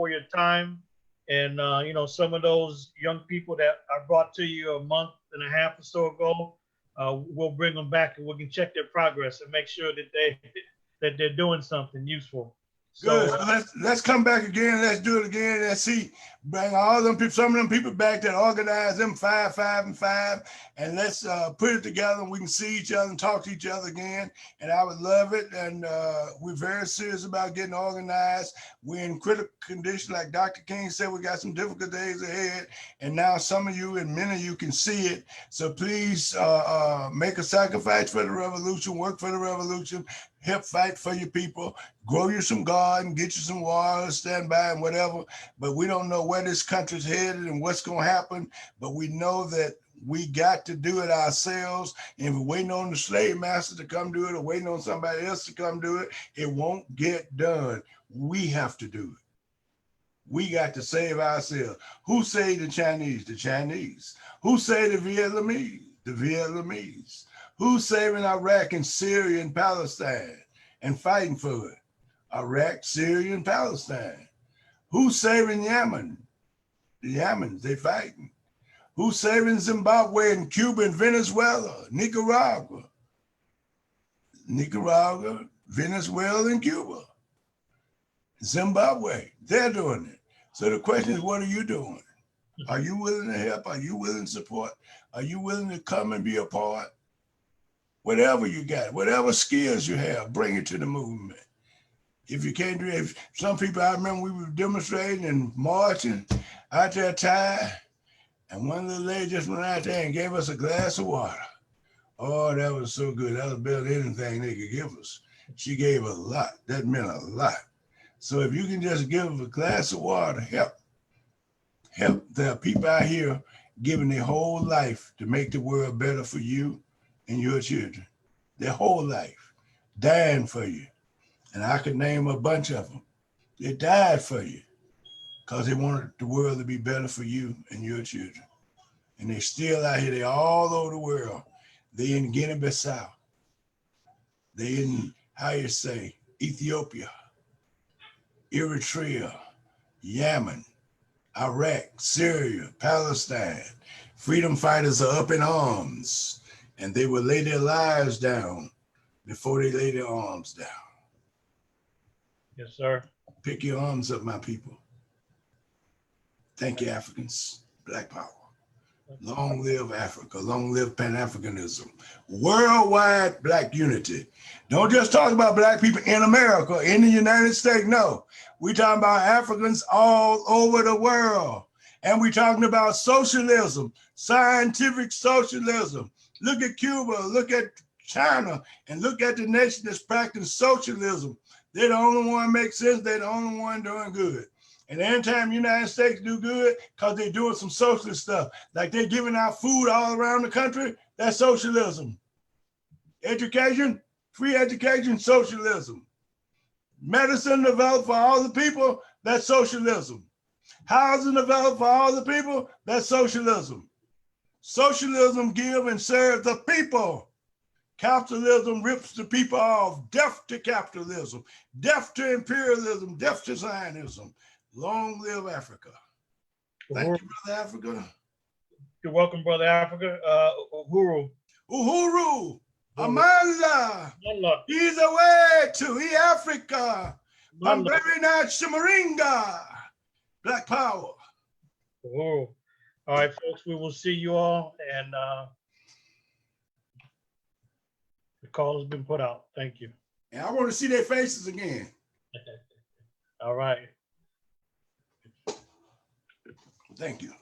your time. And, some of those young people that I brought to you a month and a half or so ago, we'll bring them back and we can check their progress and make sure that they're doing something useful. Good. So let's come back again. Let's do it again. Let's see. Bring all them people, some of them people back that organize them 5, 5, and 5, and let's put it together. And we can see each other and talk to each other again. And I would love it. And we're very serious about getting organized. We're in critical condition, like Dr. King said. We got some difficult days ahead. And now some of you and many of you can see it. So please make a sacrifice for the revolution. Work for the revolution. Help fight for your people. Grow you some garden, get you some water, stand by and whatever. But we don't know where this country's headed and what's going to happen. But we know that we got to do it ourselves. And if we're waiting on the slave master to come do it or waiting on somebody else to come do it, it won't get done. We have to do it. We got to save ourselves. Who saved the Chinese? The Chinese. Who saved the Vietnamese? The Vietnamese. Who's saving Iraq and Syria and Palestine and fighting for it? Iraq, Syria, and Palestine. Who's saving Yemen? The Yemens, they fighting. Who's saving Zimbabwe and Cuba and Venezuela? Nicaragua. Nicaragua, Venezuela, and Cuba. Zimbabwe, they're doing it. So the question is, what are you doing? Are you willing to help? Are you willing to support? Are you willing to come and be a part? Whatever you got, whatever skills you have, bring it to the movement. If you can't do it, if some people, I remember we were demonstrating and marching out there tired, and one little lady just went out there and gave us a glass of water. Oh, that was so good. That was better than anything they could give us. She gave a lot. That meant a lot. So if you can just give a glass of water, help. There are people out here giving their whole life to make the world better for you and your children. their whole life, dying for you. And I could name a bunch of them. They died for you because they wanted the world to be better for you and your children. And they're still out here. They're all over the world. They in Guinea-Bissau. They in, how you say, Ethiopia, Eritrea, Yemen, Iraq, Syria, Palestine. Freedom fighters are up in arms, and they will lay their lives down before they lay their arms down. Yes, sir. Pick your arms up, my people. Thank you, Africans. Black power. Long live Africa. Long live Pan-Africanism. Worldwide Black unity. Don't just talk about Black people in America, in the United States. No, we're talking about Africans all over the world. And we're talking about socialism, scientific socialism. Look at Cuba, look at China, and look at the nation that's practicing socialism. They're the only one make sense. They're the only one doing good. And anytime the United States do good, because they're doing some socialist stuff, like they're giving out food all around the country, that's socialism. Education, free education, socialism. Medicine developed for all the people, that's socialism. Housing developed for all the people, that's socialism. Socialism give and serve the people. Capitalism rips the people off. Death to capitalism, death to imperialism, death to Zionism. Long live Africa. Thank you, Brother Africa. You're welcome, Brother Africa. Uhuru. Uhuru. Amandla. Amandla. He's away to Africa. Amandla. Bamberina Shimaringa. Black power. Uhuru. All right, folks, we will see you all. And the call has been put out. Thank you. And I want to see their faces again. All right. Thank you.